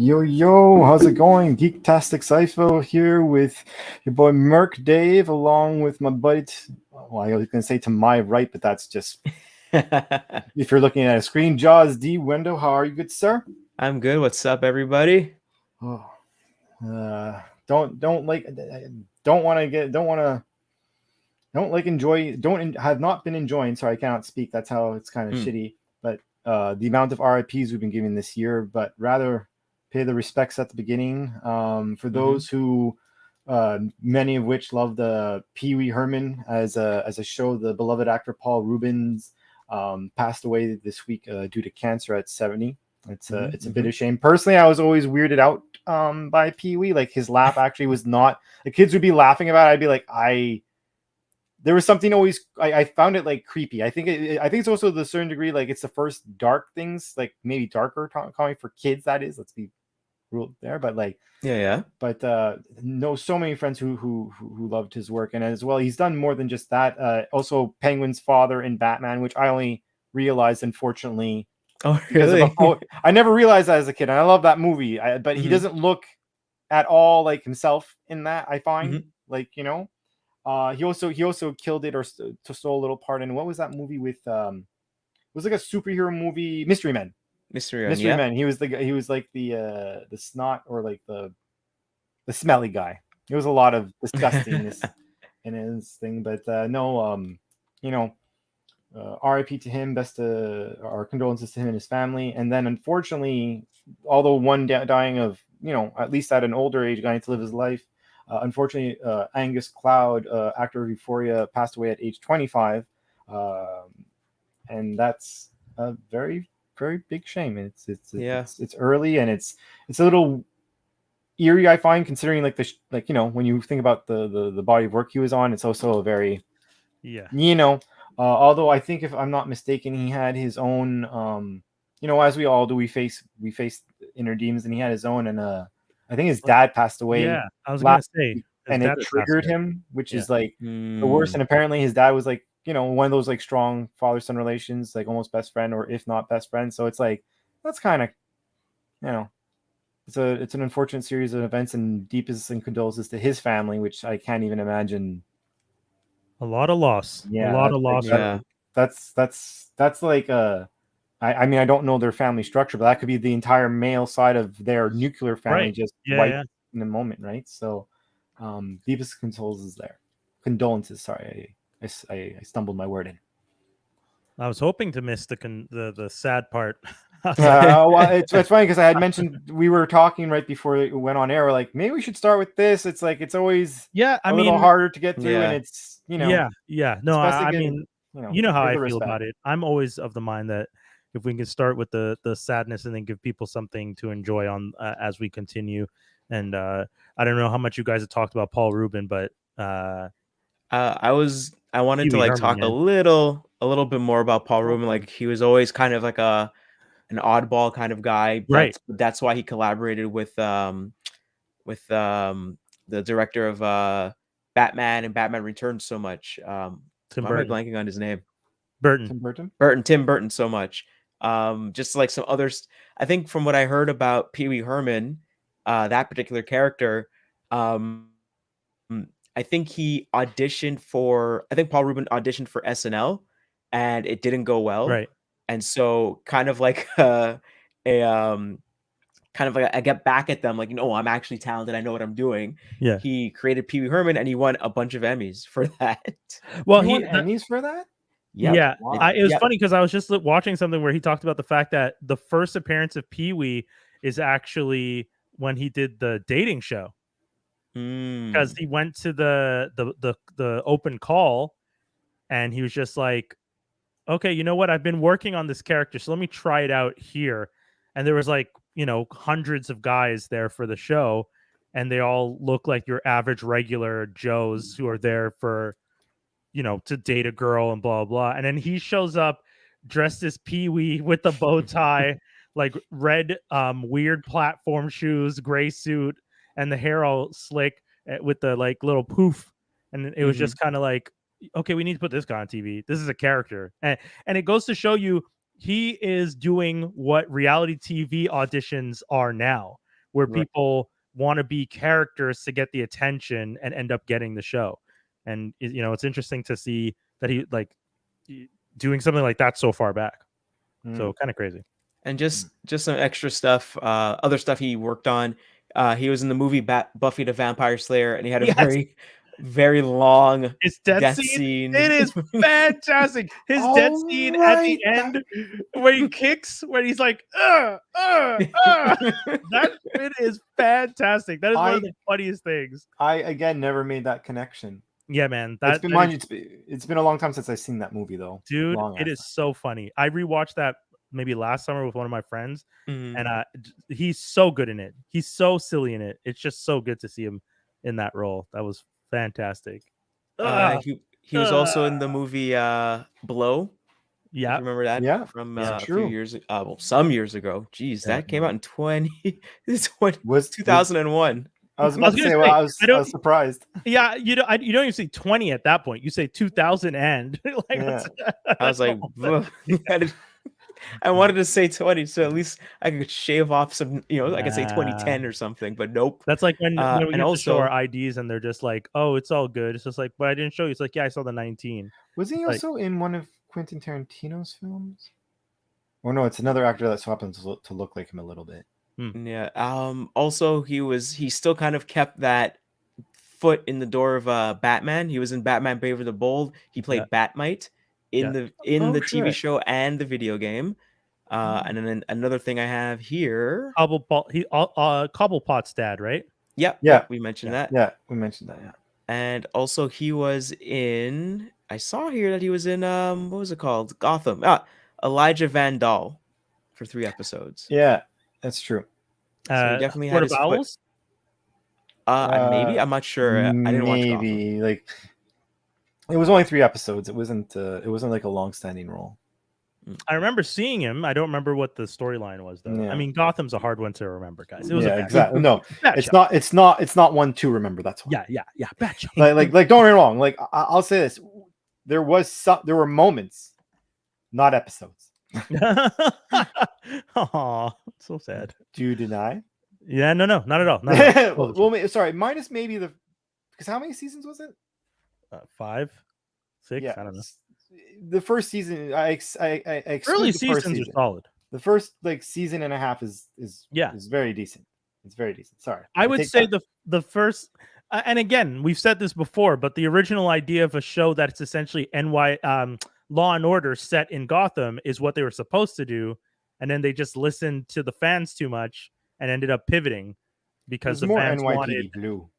Yo, yo, how's it going? Geektastic Cypher here with your boy Merc Dave, along with my buddy. Well, I was going to say to my right, but that's just if you're looking at a screen. Jaws D. Wendell, how are you, good sir? I'm good. What's up, everybody? Oh, don't like, don't want to get, don't like enjoy, have not been enjoying. Sorry, I cannot speak. That's how it's kind of shitty. But the amount of RIPs we've been giving this year, but rather pay the respects at the beginning. For those who, many of which love the Pee Wee Herman as a show, the beloved actor Paul Rubens passed away this week due to cancer at 70. It's a bit of shame. Personally, I was always weirded out by Pee Wee. Like his laugh actually was not. The kids would be laughing about it. I'd be like, there was something always. I found it like creepy. I think it's also to a certain degree like it's the first dark things, like maybe darker comic for kids. That is, let's be real there, but like yeah. But know so many friends who loved his work, and as well, he's done more than just that. Also, Penguin's father in Batman, which I only realized, unfortunately. Oh, really? I never realized that as a kid, and I love that movie. But he doesn't look at all like himself in that. I find he also killed it or stole a little part in what was that movie with it was like a superhero movie, Mystery Men. Mystery Men. He was like the snot or like the smelly guy. There was a lot of disgustingness in his thing, but RIP to him. Best our condolences to him and his family. And then, unfortunately, although one dying of at least at an older age, going to live his life. Unfortunately, Angus Cloud, actor of Euphoria, passed away at age 25, and that's a very, very big shame. It's early, and it's a little eerie, I find, considering when you think about the body of work he was on. It's also a very although I think, if I'm not mistaken, he had his own as we all do, we face inner demons, and he had his own, and I think his dad passed away. Yeah, I was gonna say, and it triggered him, which is like the worst. And apparently his dad was like, one of those like strong father-son relations, like almost best friend, or if not best friend. So it's like, that's kind of, it's an unfortunate series of events, and deepest condolences to his family, which I can't even imagine. A lot of loss. Yeah, a lot of loss. Yeah, that's like I mean, I don't know their family structure, but that could be the entire male side of their nuclear family just wiped in a moment, right? So, deepest condolences there. Condolences. Sorry, I stumbled my word in. I was hoping to miss the sad part. Well, it's funny because I had mentioned, we were talking right before it went on air. We're like, maybe we should start with this. It's like it's always a little harder to get through, and it's No, I mean, how I feel about it. I'm always of the mind that if we can start with the sadness and then give people something to enjoy on as we continue. And I don't know how much you guys have talked about Paul Rubin, but I wanted to like talk a little bit more about Paul Rubin. Like, he was always kind of like an oddball kind of guy. That's why he collaborated with the director of Batman and Batman Returns so much. Tim Burton. Am I blanking on his name? Tim Burton so much. Just like some others. I think from what I heard about Pee Wee Herman, that particular character, I think Paul Rubin auditioned for SNL, and it didn't go well. Right. And so kind of like a get back at them, like, I'm actually talented, I know what I'm doing. Yeah. He created Pee Wee Herman, and he won a bunch of Emmys for that. Well, he won Emmys for that? Yep. Yeah. Wow. It was funny because I was just watching something where he talked about the fact that the first appearance of Pee Wee is actually when he did the dating show. Because he went to the open call, and he was just like, okay, you know what? I've been working on this character, so let me try it out here. And there was like, hundreds of guys there for the show, and they all look like your average regular Joes who are there for, to date a girl and blah, blah. And then he shows up dressed as Pee Wee with the bow tie, like red, weird platform shoes, gray suit, and the hair all slick with the like little poof. And it was just kind of like, okay, we need to put this guy on TV. This is a character. And it goes to show you, he is doing what reality TV auditions are now, where people want to be characters to get the attention and end up getting the show. And it's interesting to see that he like doing something like that so far back. So kind of crazy. And just some extra stuff, other stuff he worked on. He was in the movie Buffy the Vampire Slayer, and he had a very, very long death scene. It is fantastic. His death scene at the end when he kicks, when he's like, that bit is fantastic. That is one of the funniest things. I again never made that connection. Yeah, man. It's been a long time since I've seen that movie, though. Dude, it is so funny. I rewatched that maybe last summer with one of my friends, and he's so good in it. He's so silly in it. It's just so good to see him in that role. That was fantastic. He was also in the movie Blow. Yeah, remember that? Yeah, from a few years, some years ago. Jeez, that came out in 2001. I was about to say, I was surprised. Yeah, you don't even say 20 at that point. You say 2000 and I was like, I wanted to say 20, so at least I could shave off some, I could say 2010 or something, but nope. That's like when we have to show our IDs and they're just like, oh, it's all good. It's just like, but I didn't show you. It's like, yeah, I saw the 19. Was he also in one of Quentin Tarantino's films? Or no, it's another actor that so happens to look like him a little bit. Yeah. Also, he still kind of kept that foot in the door of Batman. He was in Batman Brave and the Bold. He played Batmite in the TV show and the video game. And then another thing I have here, Cobblepot's dad, right? Yep. Yeah, we mentioned that. Yeah, we mentioned that. Yeah. And also he was in. I saw here that he was in what was it called? Gotham. Elijah Van Dahl for 3 episodes. Yeah, that's true. So he definitely had his foot. Maybe I'm not sure. I didn't watch Gotham. Maybe like it was only 3 episodes. It wasn't like a long-standing role. I remember seeing him. I don't remember what the storyline was though. Yeah. I mean, Gotham's a hard one to remember, guys. It was exactly. No, it's not one to remember. That's why. Yeah. Batch. Like don't get me wrong. Like I'll say this: there were moments, not episodes. Oh, so sad. Do you deny? Yeah, no, not at all. Well, sorry, minus maybe because how many seasons was it? 5, 6. Yeah, I don't know. The first season, I early seasons are solid. The first season and a half is very decent. It's very decent. Sorry, I would say the first. And again, we've said this before, but the original idea of a show that's essentially Law and Order set in Gotham is what they were supposed to do, and then they just listened to the fans too much and ended up pivoting because the fans wanted Blue.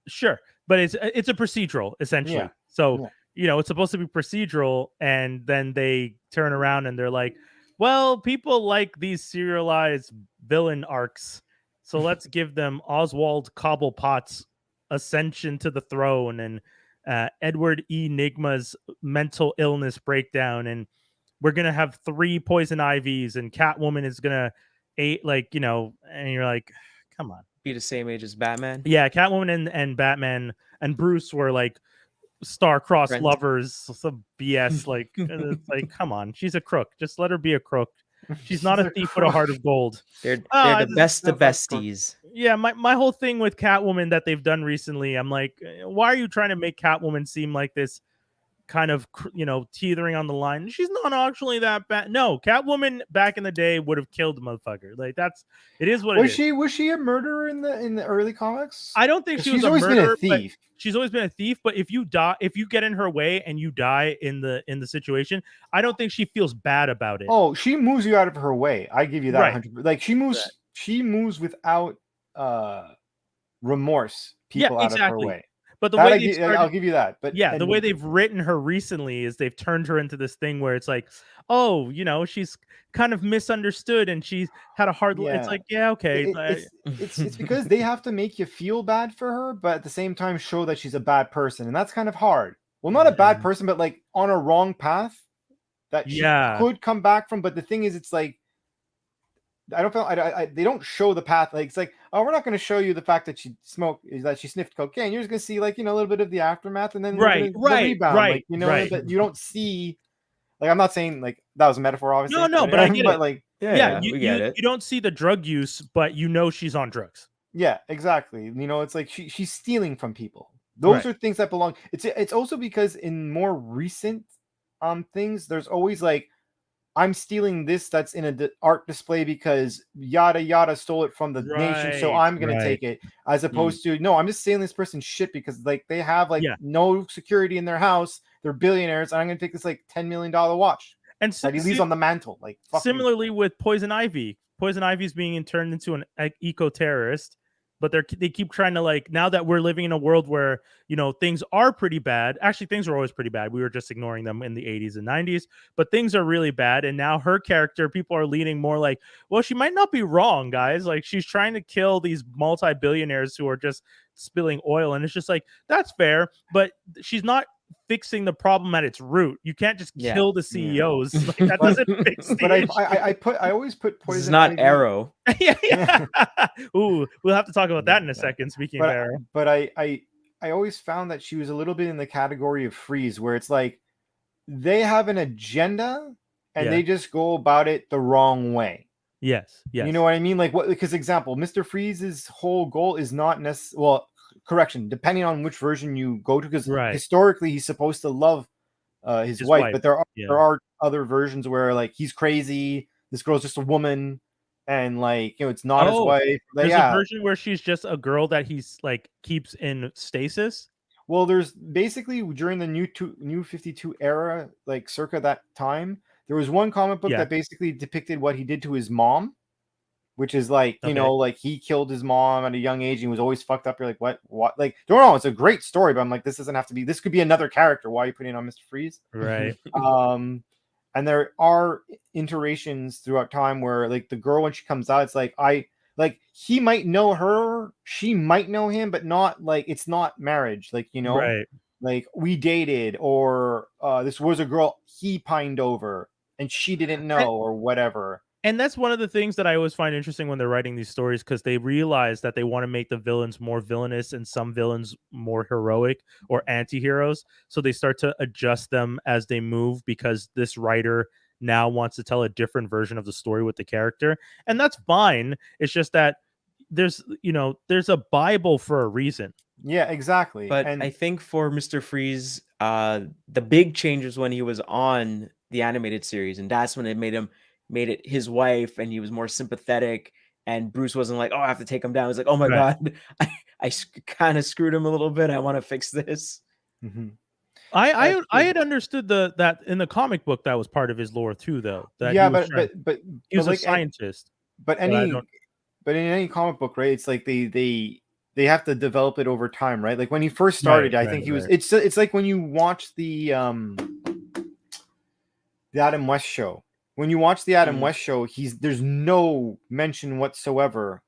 Sure, but it's a procedural essentially. Yeah. So it's supposed to be procedural, and then they turn around and they're like, "Well, people like these serialized villain arcs, so let's give them Oswald Cobblepot's ascension to the throne and Edward E. Nigma's mental illness breakdown, and we're gonna have 3 poison ivies, and Catwoman is gonna and you're like, come on, be the same age as Batman. Yeah, Catwoman and Batman and Bruce were like star-crossed lovers, some BS. Like, it's like, come on, she's a crook. Just let her be a crook. She's not a thief with a heart of gold. They're the best of besties. Yeah, my whole thing with Catwoman that they've done recently, I'm like, why are you trying to make Catwoman seem like this kind of, teetering on the line? She's not actually that bad. No, Catwoman back in the day would have killed the motherfucker. Like, it is what it is. Was she a murderer in the early comics? I don't think she's always been a thief. She's always been a thief, but if you get in her way and you die in the situation, I don't think she feels bad about it. Oh, she moves you out of her way. I give you that. Right. 100%. Like she moves without remorse people out of her way. But I'll give you that. But the way they've written her recently is they've turned her into this thing where it's like, oh, she's kind of misunderstood and she's had a hard. It's like, yeah, okay. It's because they have to make you feel bad for her, but at the same time show that she's a bad person, and that's kind of hard. Well, not a bad person, but like on a wrong path that she could come back from. But the thing is, it's like, I don't feel they don't show the path. Like, it's like, oh, we're not going to show you the fact that she sniffed cocaine. You're just going to see a little bit of the aftermath, and then the rebound. But you don't see. Like, I'm not saying like that was a metaphor, obviously. No, but I get it. Like, You don't see the drug use, but you know she's on drugs. Yeah, exactly. You know, it's like she's stealing from people. Those are things that belong. It's also because in more recent things, there's always like, I'm stealing this that's in a art display because yada yada stole it from the nation, so I'm gonna take it. As opposed to, no, I'm just stealing this person's shit because like they have like no security in their house, they're billionaires, and I'm gonna take this like $10 million watch and that he leaves on the mantle. Like similarly with Poison Ivy. Poison Ivy is being turned into an eco-terrorist, but they keep trying to, like, now that we're living in a world where, you know, things are pretty bad. Actually, things were always pretty bad. We were just ignoring them in the 80s and 90s, but things are really bad. And now her character, people are leaning more like, well, she might not be wrong, guys. Like, she's trying to kill these multi-billionaires who are just spilling oil. And it's just like, that's fair, but she's not fixing the problem at its root. You can't just kill the CEOs. Like, that doesn't fix the But I always put Poison. This is not Arrow. yeah. Ooh, we'll have to talk about that in a second. Speaking of Arrow, but I always found that she was a little bit in the category of Freeze, where it's like they have an agenda and they just go about it the wrong way. Yes. You know what I mean? Like, what? Because example, Mr. Freeze's whole goal is not necessarily, well, correction, depending on which version you go to, because historically he's supposed to love his wife, but there are other versions where like he's crazy, this girl's just a woman, and like, you know, it's not his wife. There's a version where she's just a girl that he's like keeps in stasis. Well, there's basically during the New 52 era, like circa that time, there was one comic book that basically depicted what he did to his mom, which is like, you know, like he killed his mom at a young age and he was always fucked up. You're like, what? Like, don't know. It's a great story, but I'm like, this doesn't have to be. This could be another character. Why are you putting it on Mr. Freeze? Right. And there are iterations throughout time where like the girl, when she comes out, it's like he might know her, she might know him, but not like, it's not marriage. Like, you know, like we dated, or this was a girl he pined over and she didn't know, or whatever. And that's one of the things that I always find interesting when they're writing these stories, because they realize that they want to make the villains more villainous and some villains more heroic or anti-heroes. So they start to adjust them as they move, because this writer now wants to tell a different version of the story with the character. And that's fine. It's just that there's a Bible for a reason. Yeah, exactly. But I think for Mr. Freeze, the big change was when he was on the animated series, and that's when it made it his wife, and he was more sympathetic, and Bruce wasn't like, oh, I have to take him down. He was like, oh my God, I kind of screwed him a little bit. I want to fix this. Mm-hmm. I had understood that in the comic book that was part of his lore too, though. That but he was like, a scientist. But in any comic book, right? It's like they have to develop it over time, right? Like when he first started, I think he was. It's like when you watch the Adam West show. When you watch the Adam West show, there's no mention whatsoever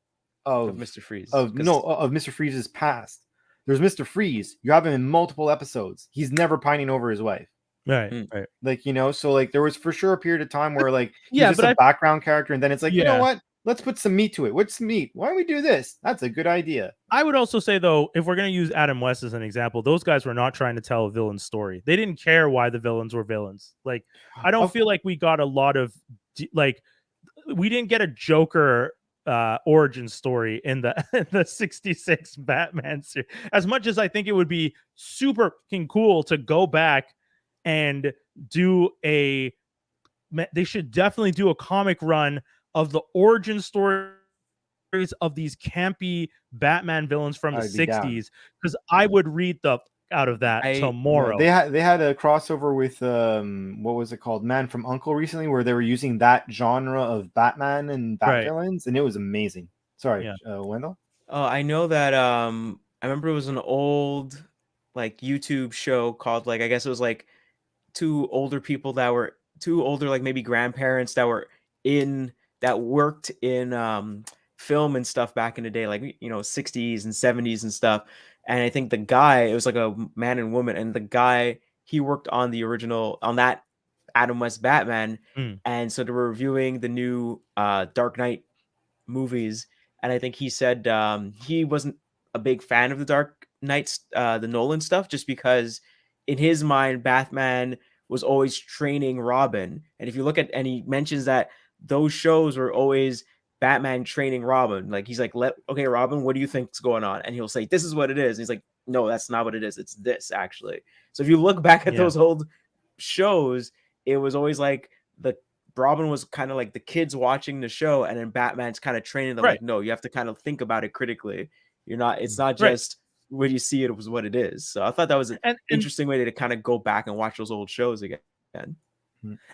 of Mr. Freeze. Of Mr. Freeze's past. There's Mr. Freeze. You have him in multiple episodes. He's never pining over his wife. Right. Like, you know, so like there was for sure a period of time where like he's just a background character, and then it's like, you know what? Let's put some meat to it. What's meat? Why don't we do this? That's a good idea. I would also say, though, if we're going to use Adam West as an example, those guys were not trying to tell a villain story. They didn't care why the villains were villains. Like, I don't feel like we got a lot of, like, we didn't get a Joker origin story in the 66 Batman series. As much as I think it would be super fucking cool to go back and do they should definitely do a comic run of the origin stories of these campy Batman villains from the 60s, because I would read the out of that tomorrow. They had a crossover with what was it called, Man from U.N.C.L.E. recently, where they were using that genre of Batman and Bat villains, and it was amazing. Sorry, Wendell. Oh, I know that. I remember it was an old like YouTube show called, like, I guess it was like two older like maybe grandparents that worked in film and stuff back in the day, like, you know, 60s and 70s and stuff. And I think the guy, it was like a man and woman, and the guy, he worked on the original, on that Adam West Batman. And so they were reviewing the new Dark Knight movies, and I think he said he wasn't a big fan of the Dark Knights, the Nolan stuff, just because in his mind Batman was always training Robin. And if you look at, and he mentions that those shows were always Batman training Robin. Like he's like, okay, Robin, what do you think's going on? And he'll say, this is what it is. And he's like, no, that's not what it is. It's this actually. So if you look back at those old shows, it was always like Robin was kind of like the kids watching the show, and then Batman's kind of training them. Like, no, you have to kind of think about it critically. It's not just when you see it was what it is. So I thought that was an interesting way to kind of go back and watch those old shows again.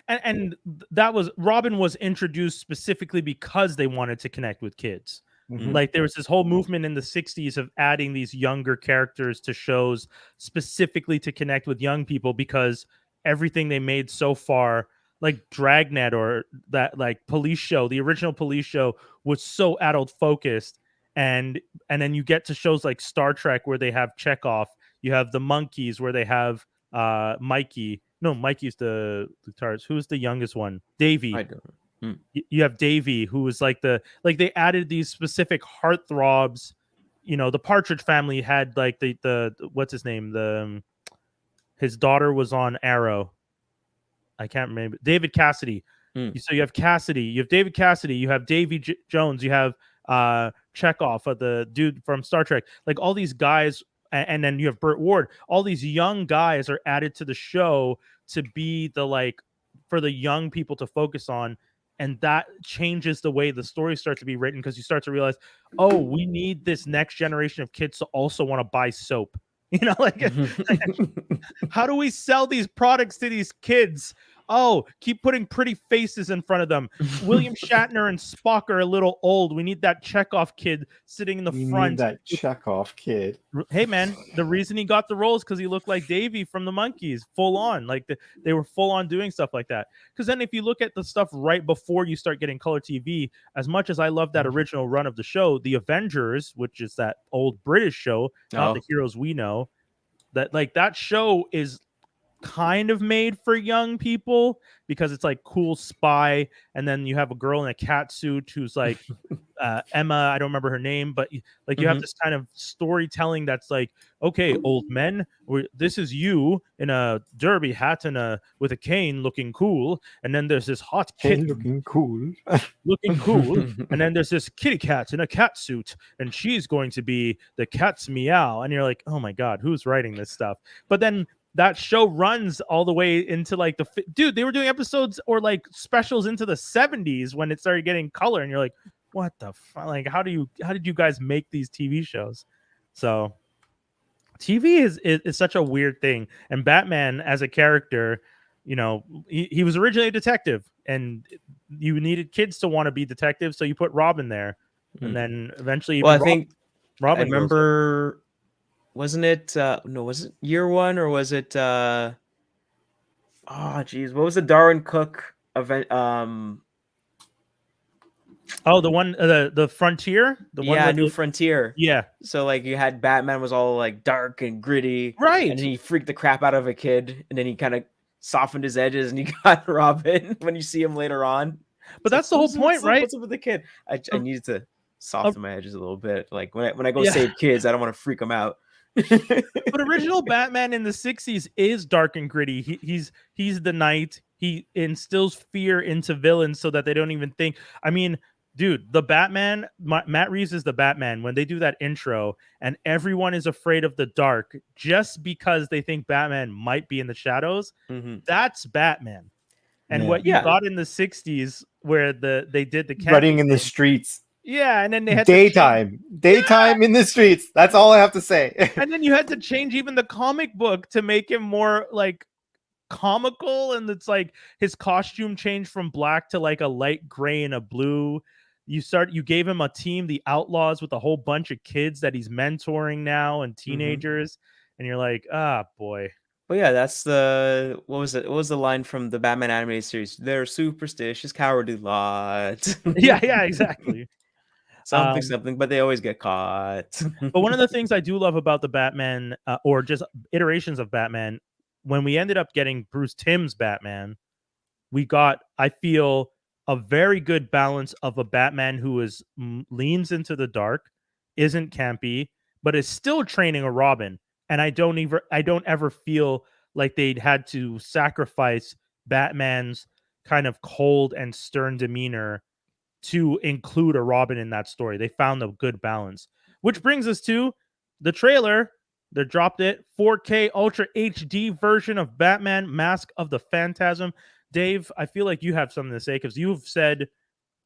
And that was Robin was introduced specifically because they wanted to connect with kids. Like there was this whole movement in the 60s of adding these younger characters to shows specifically to connect with young people, because everything they made so far, like Dragnet or that like police show, the original police show, was so adult focused. And then you get to shows like Star Trek where they have Chekhov, you have the Monkeys where they have Mikey. No, Mikey's the guitarist. Who's the youngest one? Davey. I don't know. You have Davey, who was like they added these specific heartthrobs. The Partridge Family had like the what's his name? His daughter was on Arrow. I can't remember. David Cassidy. So you have Cassidy. You have David Cassidy. You have Davy Jones. You have Chekhov, the dude from Star Trek. Like all these guys, and then you have Burt Ward. All these young guys are added to the show to be for the young people to focus on. And that changes the way the stories start to be written, because you start to realize, oh, we need this next generation of kids to also want to buy soap. How do we sell these products to these kids? Oh, keep putting pretty faces in front of them. William Shatner and Spock are a little old. We need that Chekhov kid sitting in the front. Need that Chekhov kid. Hey, man, the reason he got the role is because he looked like Davey from the Monkees, full on. Like they were full on doing stuff like that. Because then if you look at the stuff right before you start getting color TV, as much as I love that original run of the show, The Avengers, which is that old British show, not the heroes we know, that show is kind of made for young people because it's like cool spy, and then you have a girl in a cat suit who's like Emma, I don't remember her name, but like you have this kind of storytelling that's like, okay, old men, this is you in a derby hat and with a cane looking cool, and then there's this hot kid looking cool and then there's this kitty cat in a cat suit, and she's going to be the cat's meow, and you're like, oh my god, who's writing this stuff? But then that show runs all the way into like they were doing episodes or like specials into the 70s when it started getting color, and you're like, what the fuck? Like, how did you guys make these TV shows? So TV is such a weird thing. And Batman as a character, he was originally a detective, and you needed kids to want to be detectives, so you put Robin there. And then eventually I think Robin, I remember, wasn't it was it Year One, or was it what was the Darwin Cook event? The one the Frontier, New Frontier. Yeah. So like you had Batman was all like dark and gritty, right? And he freaked the crap out of a kid, and then he kind of softened his edges, and you got Robin when you see him later on. But that's the whole point, right? What's up with the kid? I needed to soften my edges a little bit. Like when I go save kids, I don't want to freak them out. But original Batman in the 60s is dark and gritty. He's the knight. He instills fear into villains so that they don't even think. I mean, dude, the Batman, Matt Reeves is the Batman. When they do that intro and everyone is afraid of the dark just because they think Batman might be in the shadows, that's Batman. And what you got in the 60s where they did the running in the streets. Yeah, and then they had daytime in the streets. That's all I have to say. And then you had to change even the comic book to make him more like comical, and it's like his costume changed from black to like a light gray and a blue. You gave him a team, the Outlaws, with a whole bunch of kids that he's mentoring now and teenagers, and you're like, boy. Well, yeah, that's what was it? What was the line from the Batman animated series? They're superstitious, cowardly lot. yeah, exactly. Something, but they always get caught. But one of the things I do love about the Batman, or just iterations of Batman, when we ended up getting Bruce Timm's Batman, we got, I feel, a very good balance of a Batman who leans into the dark, isn't campy, but is still training a Robin. And I don't ever feel like they'd had to sacrifice Batman's kind of cold and stern demeanor to include a Robin in that story. They found a good balance, which brings us to the trailer. They dropped it 4K Ultra HD version of Batman Mask of the Phantasm. Dave, I feel like you have something to say because you've said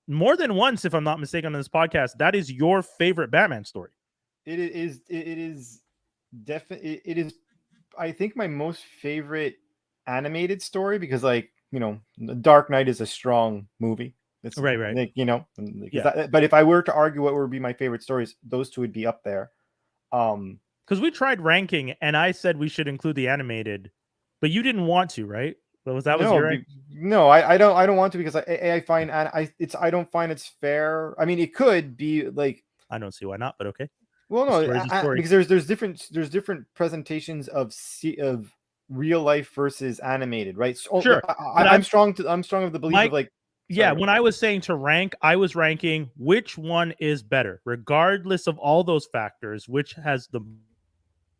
more than once, if I'm not mistaken, on this podcast, that is your favorite Batman story. It is definitely, it is, I think, my most favorite animated story because, like, you know, Dark Knight is a strong movie. It's right. Like, you know, but if I were to argue what would be my favorite stories, those two would be up there. Because we tried ranking and I said we should include the animated, but you didn't want to, right? No, I don't want to because I find I don't find it's fair. I mean, it could be like, I don't see why not, but okay. Well, no, because there's different presentations of real life versus animated, right? So, sure, I'm strong of the belief of like. Yeah, when I was saying to rank, I was ranking which one is better, regardless of all those factors, which has the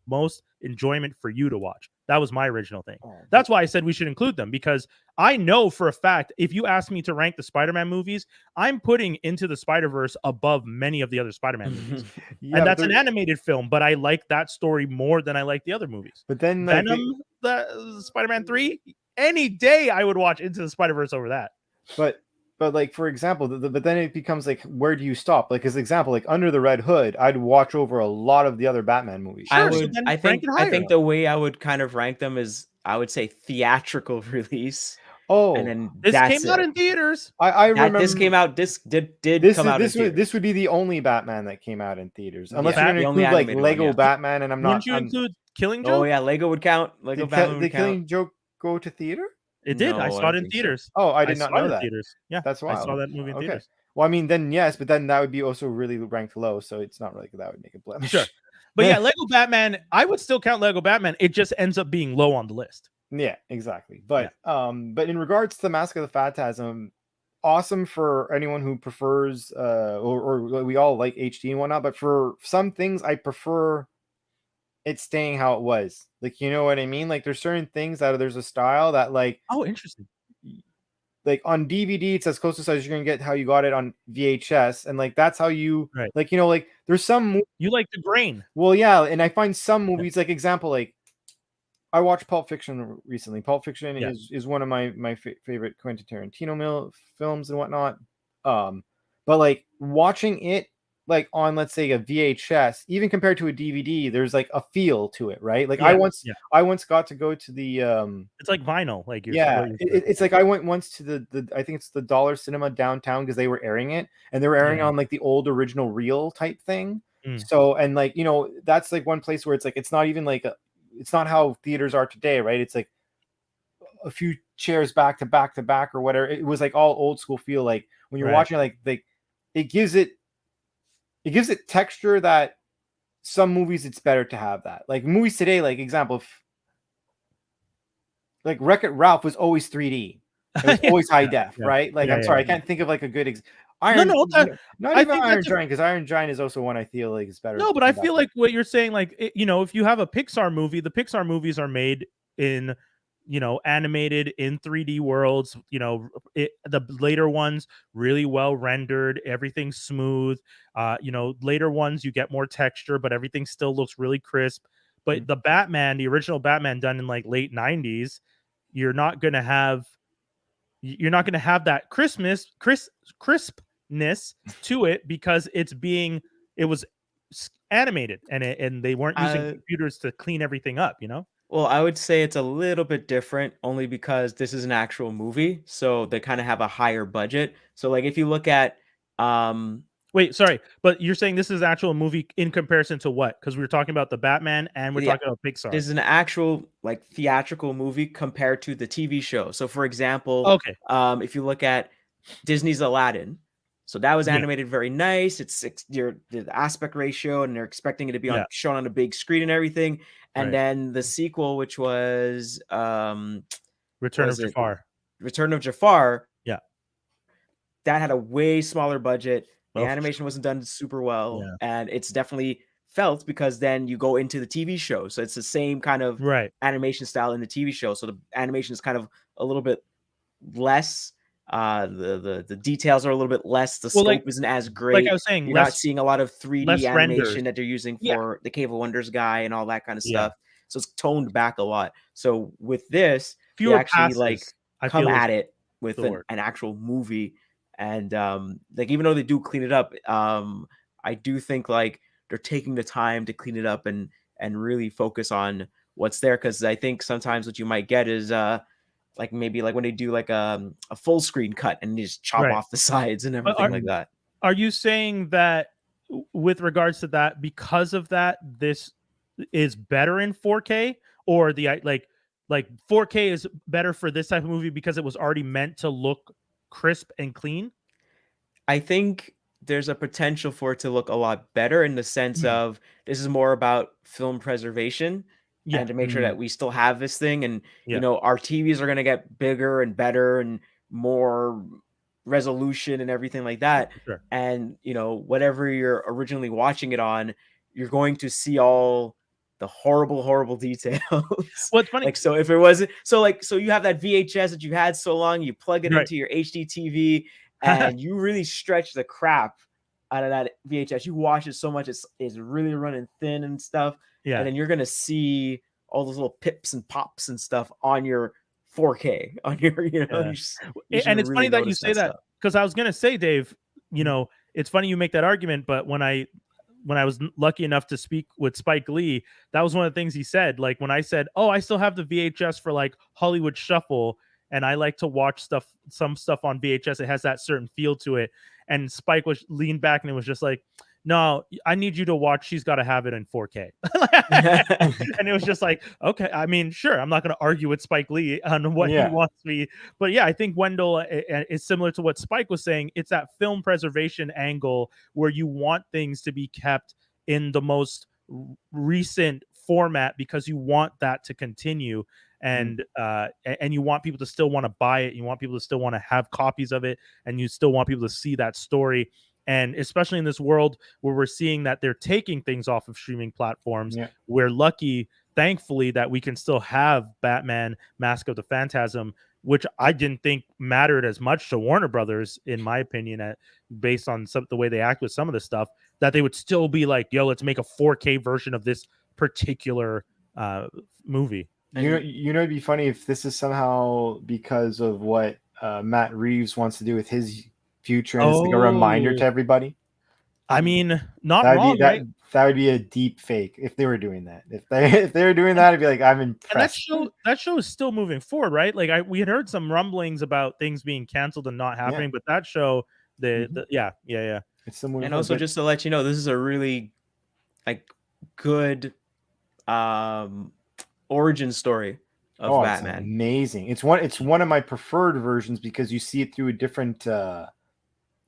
most enjoyment for you to watch. That was my original thing. That's why I said we should include them, because I know for a fact, if you ask me to rank the Spider-Man movies, I'm putting Into the Spider-Verse above many of the other Spider-Man movies. And that's an animated film, but I like that story more than I like the other movies. But then Venom, the Spider-Man 3, any day I would watch Into the Spider-Verse over that. But like, for example, but then it becomes like, where do you stop? Like, as an example, like Under the Red Hood, I'd watch over a lot of the other Batman movies. Sure, I think the way I would kind of rank them is, I would say theatrical release. Oh, and then this came out in theaters. I remember this came out. This did come out. This would be the only Batman that came out in theaters, unless you're going to include like Lego Batman. And I'm not. Wouldn't you include Killing Joke? Oh yeah, Lego would count. Lego Batman would count. Did Killing Joke go to theater? It did. I saw it in theaters. So. Oh, I did not know that. Theaters. Yeah, that's wild. I saw that movie in theaters. Well, I mean, then yes, but then that would be also really ranked low, so it's not like that would make it blemish. Sure, but yeah, Lego Batman, I would still count Lego Batman. It just ends up being low on the list. Yeah, exactly. But but in regards to the Mask of the Phantasm, awesome for anyone who prefers, or we all like HD and whatnot. But for some things, I prefer it staying how it was. Like, you know what I mean? Like, there's certain things that there's a style that, like, oh, interesting. Like on DVD, it's as close as you're gonna get how you got it on VHS, and like that's how you like, you know, like there's some you like the grain. Well, yeah, and I find some movies, like example, like I watched Pulp Fiction recently. Pulp Fiction is one of my favorite Quentin Tarantino films and whatnot. But like watching it like on, let's say, a VHS, even compared to a DVD, there's like a feel to it, right? Like I once got to go to the it's like vinyl, like it's like I went once to the I think it's the Dollar Cinema downtown, because they were airing it, and they were airing on like the old original reel type thing. So, and like, you know, that's like one place where it's like, it's not even like it's not how theaters are today, right? It's like a few chairs back to back to back or whatever. It was like all old school feel. Like when you're watching, like it gives it texture that some movies it's better to have that. Like movies today, like example, like Wreck-It Ralph was always 3D. It was always high def, right? Like I'm sorry, I can't think of like a good Iron Giant, because Iron Giant is also one I feel like is better. No, but I feel like what you're saying, like, you know, if you have a Pixar movie, the Pixar movies are made in, you know, animated in 3D worlds, you know, the later ones really well rendered, everything's smooth. You know, later ones you get more texture, but everything still looks really crisp. But the Batman, the original Batman done in like late 90s, you're not going to have that crispness to it, because it was animated, and they weren't using computers to clean everything up, you know? Well, I would say it's a little bit different, only because this is an actual movie, so they kind of have a higher budget. So like if you look at wait, sorry, but you're saying this is an actual movie in comparison to what? Because we were talking about the Batman and we're talking about Pixar. This is an actual like theatrical movie compared to the TV show. So for example, if you look at Disney's Aladdin, so that was animated very nice. It's the aspect ratio, and they're expecting it to be shown on a big screen and everything. And then the sequel, which was Return of Jafar. Yeah, that had a way smaller budget. The animation wasn't done super well, and it's definitely felt because then you go into the TV show. So it's the same kind of animation style in the TV show. So the animation is kind of a little bit less. The details are a little bit less. The scope isn't as great. Like I was saying, you're not seeing a lot of 3D animation that they're using for the Cave of Wonders guy and all that kind of stuff. So it's toned back a lot. So with this, you actually like come at it with an actual movie. And like even though they do clean it up, I do think like they're taking the time to clean it up and really focus on what's there. Because I think sometimes what you might get is like maybe like when they do like a full screen cut and they just chop off the sides and everything like that. Are you saying that with regards to that, because of that, this is better in 4K, or the like 4K is better for this type of movie because it was already meant to look crisp and clean? I think there's a potential for it to look a lot better in the sense of this is more about film preservation. And to make sure that we still have this thing, and you know, our TVs are going to get bigger and better and more resolution and everything like that. Sure. And you know, whatever you're originally watching it on, you're going to see all the horrible details. Well, it's funny. Like, so if it wasn't so you have that VHS that you had so long, you plug it into your HD TV, and you really stretch the crap out of that VHS. You watch it so much, it's really running thin and stuff. Yeah. And then you're gonna see all those little pips and pops and stuff on your 4K, on your, you know. And it's funny that you say that, because I was gonna say, Dave, you know, it's funny you make that argument, but when I was lucky enough to speak with Spike Lee, that was one of the things he said. Like when I said, "Oh, I still have the VHS for like Hollywood Shuffle, and I like to watch some stuff on VHS. It has that certain feel to it." And Spike was leaned back and it was just like, "No, I need you to watch She's Gotta Have It in 4K." And it was just like, okay, I mean, sure, I'm not going to argue with Spike Lee on what he wants me. But yeah, I think Wendell is similar to what Spike was saying. It's that film preservation angle where you want things to be kept in the most recent format because you want that to continue. And you want people to still want to buy it. You want people to still want to have copies of it. And you still want people to see that story. And especially in this world where we're seeing that they're taking things off of streaming platforms, we're lucky, thankfully, that we can still have Batman Mask of the Phantasm, which I didn't think mattered as much to Warner Brothers, in my opinion, based on the way they act with some of the stuff, that they would still be like, yo, let's make a 4K version of this particular movie. You know, it'd be funny if this is somehow because of what Matt Reeves wants to do with his future, and it's like a reminder to everybody. I mean, not wrong, right? That would be a deep fake if they were doing that. If they were doing that, I'd be like, I'm impressed. And that show is still moving forward, right? Like we had heard some rumblings about things being canceled and not happening, but that show, it's still moving. And also, just to let you know, this is a really like good origin story of Batman. It's amazing. It's one of my preferred versions because you see it through a different.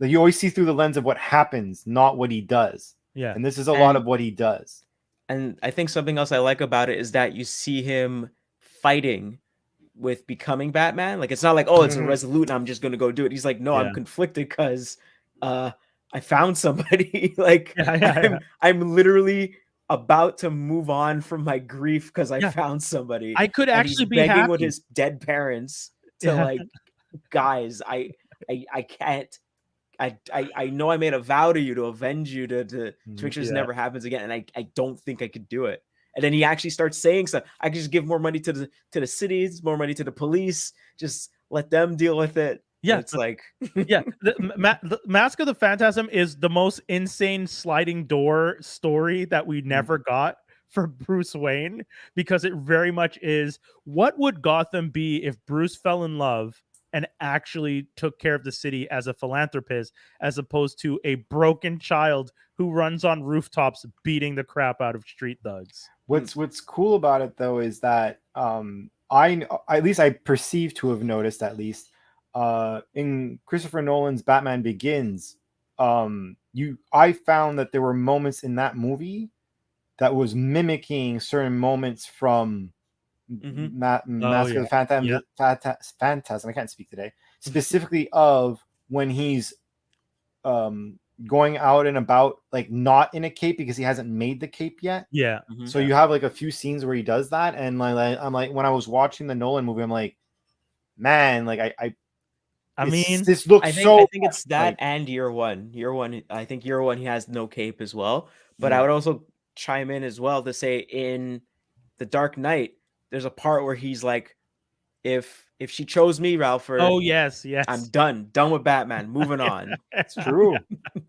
You always see through the lens of what happens, not what he does. Yeah. And this is a lot of what he does. And I think something else I like about it is that you see him fighting with becoming Batman. Like, it's not like, oh, it's a resolute and I'm just going to go do it. He's like, no, I'm conflicted because I found somebody. Like, I'm literally about to move on from my grief because I found somebody. I could actually be begging happy with his dead parents to like, guys, I can't. I know I made a vow to you to avenge you to make sure this never happens again, and I don't think I could do it. And then he actually starts saying stuff. I can just give more money to the cities, more money to the police, just let them deal with it. Yeah, and it's like the Mask of the Phantasm is the most insane sliding door story that we never got for Bruce Wayne, because it very much is, what would Gotham be if Bruce fell in love and actually took care of the city as a philanthropist, as opposed to a broken child who runs on rooftops beating the crap out of street thugs. What's cool about it though is that I perceive to have noticed, at least in Christopher Nolan's Batman Begins, I found that there were moments in that movie that was mimicking certain moments from Mask of the Phantasm. I can't speak today. Specifically of when he's going out and about, like not in a cape because he hasn't made the cape yet. Yeah. So you have like a few scenes where he does that, and like I'm like, when I was watching the Nolan movie, I'm like, man, like I mean, this looks I think it's that like, and year one. I think year one he has no cape as well. But I would also chime in as well to say in The Dark Knight, there's a part where he's like, if she chose me, Ralphard. Oh yes. I'm done with Batman. Moving on. It's true.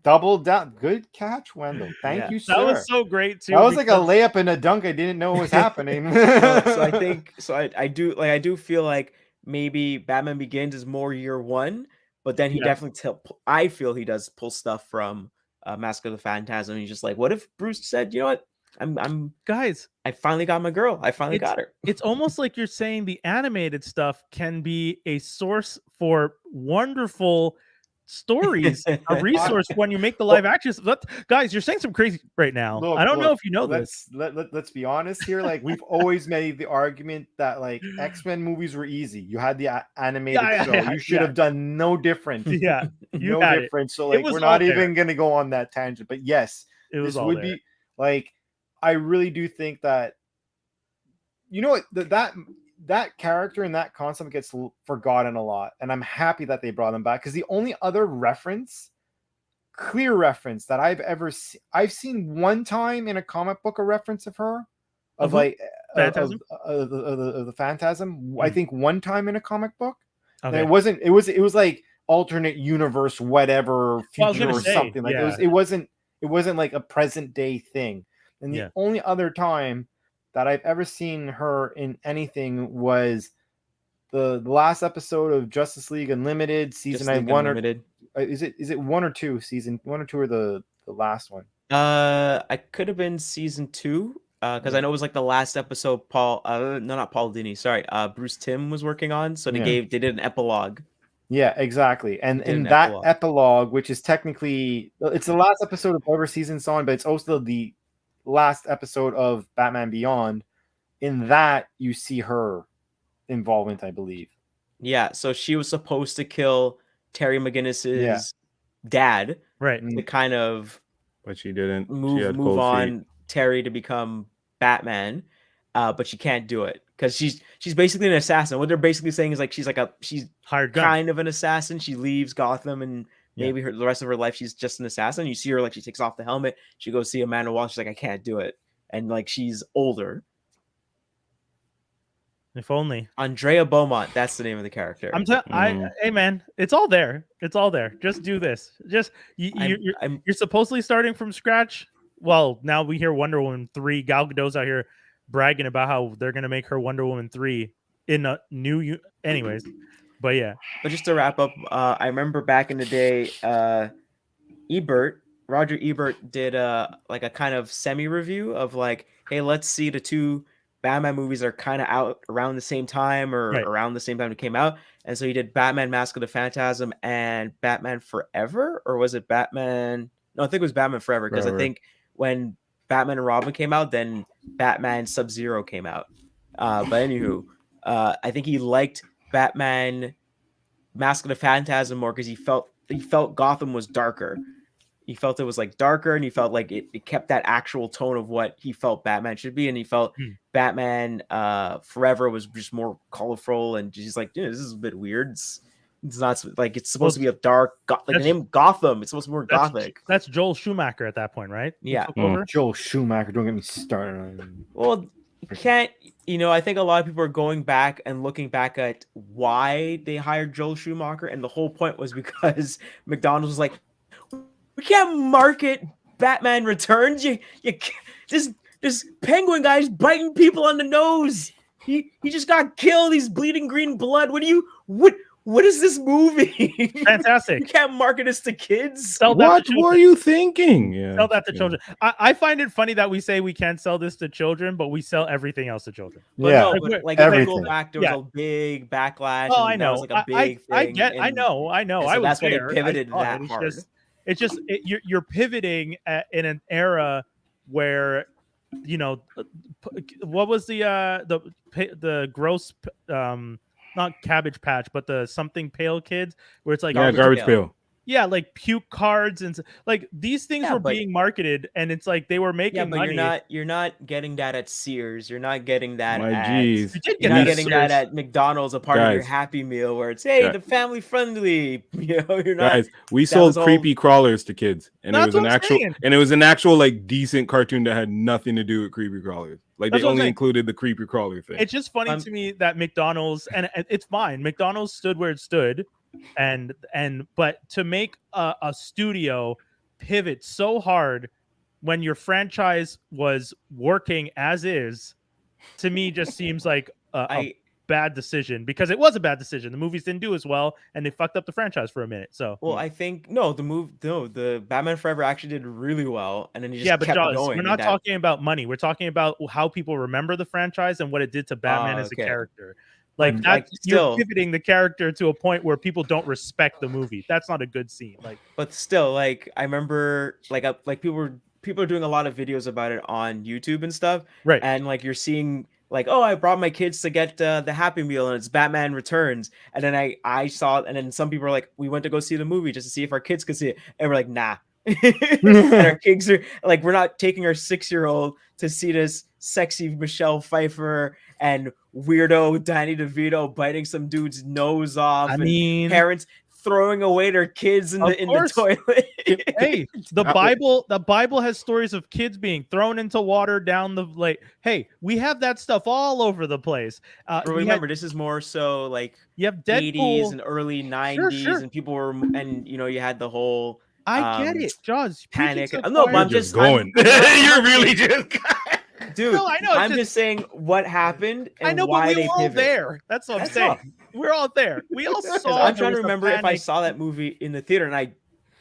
Double down. Good catch, Wendell. Thank you, sir. That was so great too. That was like a layup and a dunk. I didn't know was happening. So I think I do feel like maybe Batman Begins is more year one, but then he definitely I feel he does pull stuff from Mask of the Phantasm. He's just like, what if Bruce said, you know what? I'm guys, I finally got my girl. I finally got her. It's almost like you're saying the animated stuff can be a source for wonderful stories, a resource when you make the live action. Guys, you're saying some crazy right now. I don't know if you know this. Let's be honest here. Like, we've always made the argument that like X-Men movies were easy. You had the animated show. You should have done no different. Yeah, no different. So like, we're not even gonna go on that tangent. But yes, this would be like. I really do think that, you know what, that character and that concept gets forgotten a lot, and I'm happy that they brought them back, because the only other clear reference that I've ever seen, I've seen one time in a comic book a reference of her, of like Phantasm? Of the Phantasm. I think one time in a comic book. Okay. It was like alternate universe, whatever future or something like it wasn't like a present day thing. And the only other time that I've ever seen her in anything was the last episode of Justice League Unlimited season 1 is it 1 or 2 season 1 or 2 or the last one? I could have been season 2 because I know it was like the last episode not Paul Dini, sorry, Bruce Timm was working on, so they did an epilogue. Yeah, exactly. And in that epilogue, which is technically it's the last episode of whatever season it's on, but it's also the last episode of Batman Beyond. In that, you see her involvement, I believe. Yeah, so she was supposed to kill Terry McGinnis's dad, right? To kind of, but she didn't move on Terry to become Batman, but she can't do it because she's basically an assassin. What they're basically saying is like she's hired kind of an assassin. She leaves Gotham and maybe the rest of her life she's just an assassin. You see her like she takes off the helmet. She goes see Amanda Waller. She's like, I can't do it, and like she's older. If only. Andrea Beaumont, that's the name of the character. Hey man, it's all there. It's all there. Just do this. Just you're supposedly starting from scratch. Well, now we hear Wonder Woman 3. Gal Gadot's out here bragging about how they're gonna make her Wonder Woman 3 in a new. Anyways, but yeah. But just to wrap up, I remember back in the day, Roger Ebert did like a kind of semi-review of like, hey, let's see the two Batman movies are kind of out around the same time or around the same time it came out. And so he did Batman Mask of the Phantasm and Batman Forever, or was it Batman? No, I think it was Batman Forever, because I think when Batman and Robin came out, then Batman Sub-Zero came out. But anywho, I think he liked Batman Mask of the Phantasm more because he felt Gotham was darker. He felt it was like darker, and he felt like it kept that actual tone of what he felt Batman should be. And he felt Batman Forever was just more colorful, and just like, this is a bit weird. It's not like it's supposed to be a dark, like the name Gotham. It's supposed to be more gothic. That's Joel Schumacher at that point, right? Yeah. Joel Schumacher. Don't get me started on him. Well, you can't. I think a lot of people are going back and looking back at why they hired Joel Schumacher, and the whole point was because McDonald's was like, we can't market Batman Returns. You this penguin guy's biting people on the nose. He just got killed. He's bleeding green blood. What is this movie? Fantastic. You can't market this to kids. What were you thinking? Sell that to children. I find it funny that we say we can't sell this to children, but we sell everything else to children. But yeah, like if I go back, there was a big backlash. Oh, I know. Was like a big thing. I know. So that's why they pivoted that hard. You're pivoting in an era where, what was the gross not Cabbage Patch, but the something pale kids, where it's like Garbage Pail. Yeah, like puke cards and like these things were being marketed, and it's like they were making money. You're not getting that at Sears. You're not getting that You did you're not getting that at McDonald's, a part of your Happy Meal where it's the family friendly. You know, you're not. Guys, we sold creepy crawlers to kids, and it was an actual like decent cartoon that had nothing to do with creepy crawlers. Like they only included the creepy crawler thing. It's just funny to me that McDonald's, and it's fine. McDonald's stood where it stood. But to make a studio pivot so hard when your franchise was working as is, to me just seems like a bad decision, because it was a bad decision. The movies didn't do as well, and they fucked up the franchise for a minute. So I think the Batman Forever actually did really well, and then he just kept going. We're not talking about money. We're talking about how people remember the franchise and what it did to Batman as a character. Like you're pivoting the character to a point where people don't respect the movie. That's not a good scene. Like, but still, like I remember, like people are doing a lot of videos about it on YouTube and stuff, right? And like you're seeing, like, oh, I brought my kids to get the Happy Meal, and it's Batman Returns, and then I saw it, and then some people are like, we went to go see the movie just to see if our kids could see it, and we're like, nah. And our kids are like, we're not taking our 6-year-old to see this sexy Michelle Pfeiffer and weirdo Danny DeVito biting some dude's nose off. I mean, parents throwing away their kids in the toilet. Hey, the Bible has stories of kids being thrown into water down the lake. Hey, we have that stuff all over the place. Remember, this is more so like you have Deadpool. 80s and early 90s, and people were, and you know, you had the whole. I get it, Jaws. Panic. No, but I'm just going. You're really just. Dude, no, I know. I'm just saying what happened and I know, why but we were all there. That's what I'm saying. We're all there. We all saw. I'm trying to remember if I saw that movie in the theater, and I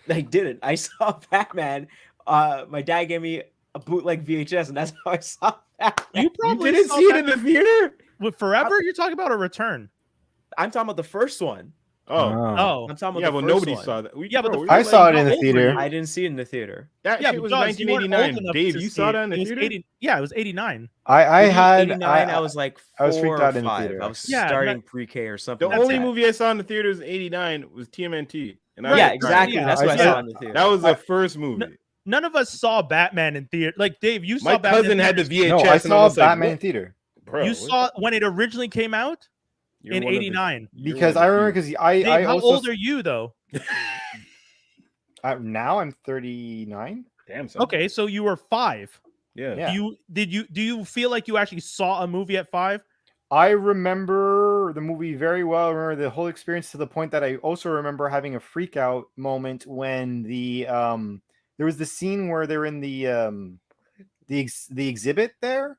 didn't. I saw Batman. My dad gave me a bootleg VHS, and that's how I saw Batman. You probably didn't see it in the theater with Forever. You're talking about a Return. I'm talking about the first one. Oh, I'm talking about nobody saw that. I saw it in the theater. I didn't see it in the theater. That shit was 1989. Dave, you saw that in the theater? It was 89. I was like 4 I was freaked out in the 5. theater. I was starting pre-K or something. The only movie I saw in the theater was 89 was TMNT. And exactly. That's what I saw in the theater. That was the first movie. None of us saw Batman in theater. Like Dave, you saw. My cousin had the VHS. No, I saw Batman in theater. You saw when it originally came out. In 89, because I remember, because I how also, old are you though? Now I'm 39. Damn. Son. Okay, so you were 5. Yeah. Do you feel like you actually saw a movie at 5? I remember the movie very well. I remember the whole experience, to the point that I also remember having a freak out moment when the there was the scene where they're in the exhibit there,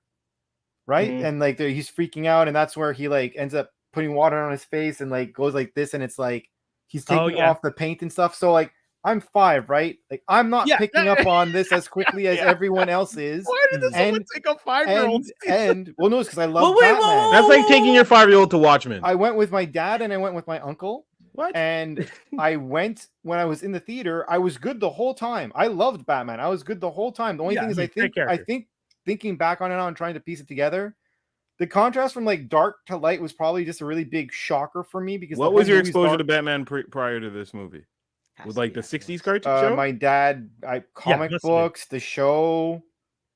right? Mm-hmm. And like he's freaking out, and that's where he like ends up putting water on his face and like goes like this, and it's like he's taking off the paint and stuff. So like I'm 5, right? Like I'm not picking up on this as quickly as everyone else is. Why did this someone take a 5-year-old? And well, no, it's because I love Batman. That's like taking your 5-year-old to Watchmen. I went with my dad and I went with my uncle. What? And I went when I was in the theater. I was good the whole time. I loved Batman. I was good the whole time. The only thing is, I think thinking back on it now and trying to piece it together, the contrast from like dark to light was probably just a really big shocker for me. Because what was your exposure to Batman prior to this movie? Was like the 60s cartoon show? My dad, comic books, the show.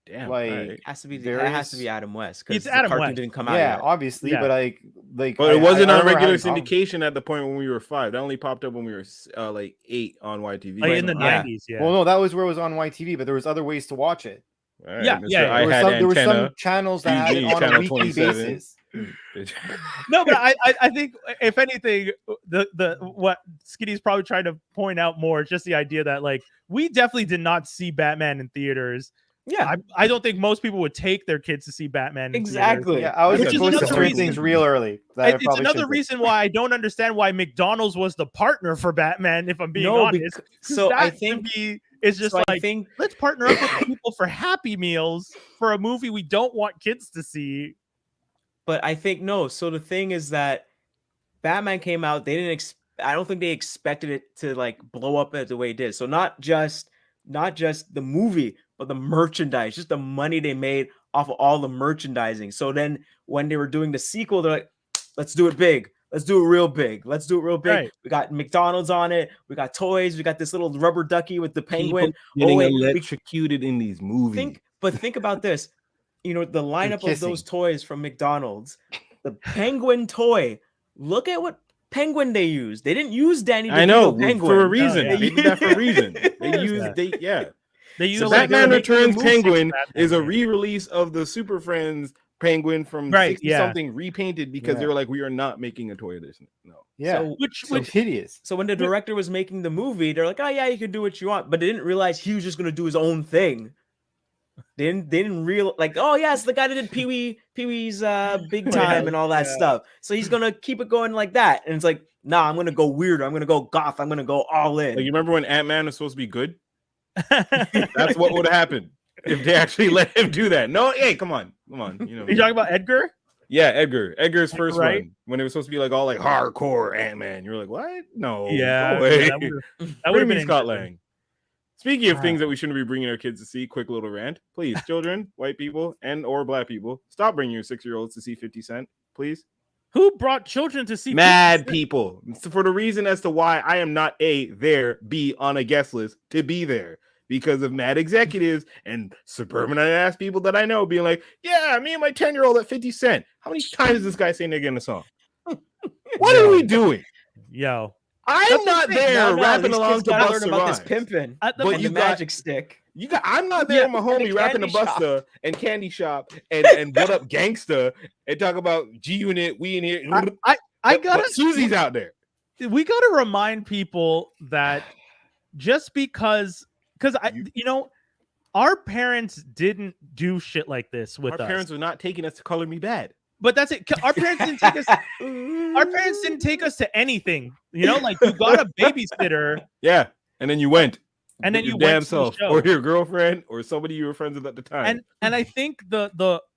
Damn, like it has to be Adam West, because the cartoon West. Didn't come out yet. Yet. Obviously, but but it wasn't on regular syndication at the point when we were 5. That only popped up when we were like 8 on YTV. Like in the 90s, yeah. Well, no, that was where it was on YTV, but there was other ways to watch it. Right, There were some channels that had it on a weekly basis. No, but I think if anything, the what Skinny's probably trying to point out more is just the idea that like we definitely did not see Batman in theaters. Yeah, I don't think most people would take their kids to see Batman. Exactly. Yeah, I was supposed to turn things real early. It's another reason why I don't understand why McDonald's was the partner for Batman. If I'm being honest, so I think it's just let's partner up with people for Happy Meals for a movie we don't want kids to see. But I think no. So the thing is that Batman came out. They didn't. I don't think they expected it to like blow up the way it did. So not just the movie, but the merchandise, just the money they made off of all the merchandising. So then when they were doing the sequel, they're like, let's do it big. Let's do it real big. Right. We got McDonald's on it. We got toys. We got this little rubber ducky with the penguin. Getting electrocuted in these movies. Think about this. You know, the lineup of those toys from McDonald's, the penguin toy. Look at what penguin they used. They didn't use Danny DeVito. I know penguin. for a reason. They did that for a reason. They used Batman Returns Penguin is a re-release of the Super Friends Penguin from 60 something repainted because they were like, we are not making a toy edition. No. Yeah. So, which hideous. So when the director was making the movie, they're like, oh yeah, you can do what you want, but they didn't realize he was just gonna do his own thing. They didn't real like, oh yeah, it's the guy that did Pee-wee's Big Time and all that stuff. So he's gonna keep it going like that. And it's like, nah, I'm gonna go weirder. I'm gonna go goth. I'm gonna go all in. Like, you remember when Ant-Man was supposed to be good? That's what would have happened if they actually let him do that. No, hey, come on. You know. You talking about Edgar? Yeah, Edgar's first one when it was supposed to be like all like hardcore Ant-Man. You're like, what? No. Yeah, that would have been Scott Lang. Speaking of things that we shouldn't be bringing our kids to see, quick little rant, please, children, white people, and or black people, stop bringing your 6-year-olds to see 50 Cent, please. Who brought children to see mad people? For the reason as to why I am not A, there, B, on a guest list to be there. Because of mad executives and suburbanite ass people that I know being like, yeah, me and my 10-year-old at 50 Cent. How many times does this guy say nigga in the song? What are we doing? Yo. I'm not there rapping along to Busta about this pimping, but you magic stick. I'm not there with my homie rapping to Busta and Candy Shop and what up gangsta and talk about G Unit, we in here. I gotta Susie's out there. We gotta remind people that just because our parents didn't do shit like this with us. Our parents were not taking us to Color Me Bad. But that's it. Our parents didn't take us. Our parents didn't take us to anything. You know, like you got a babysitter. Yeah, and then you went. And then you damn went self, or your girlfriend, or somebody you were friends with at the time. And I think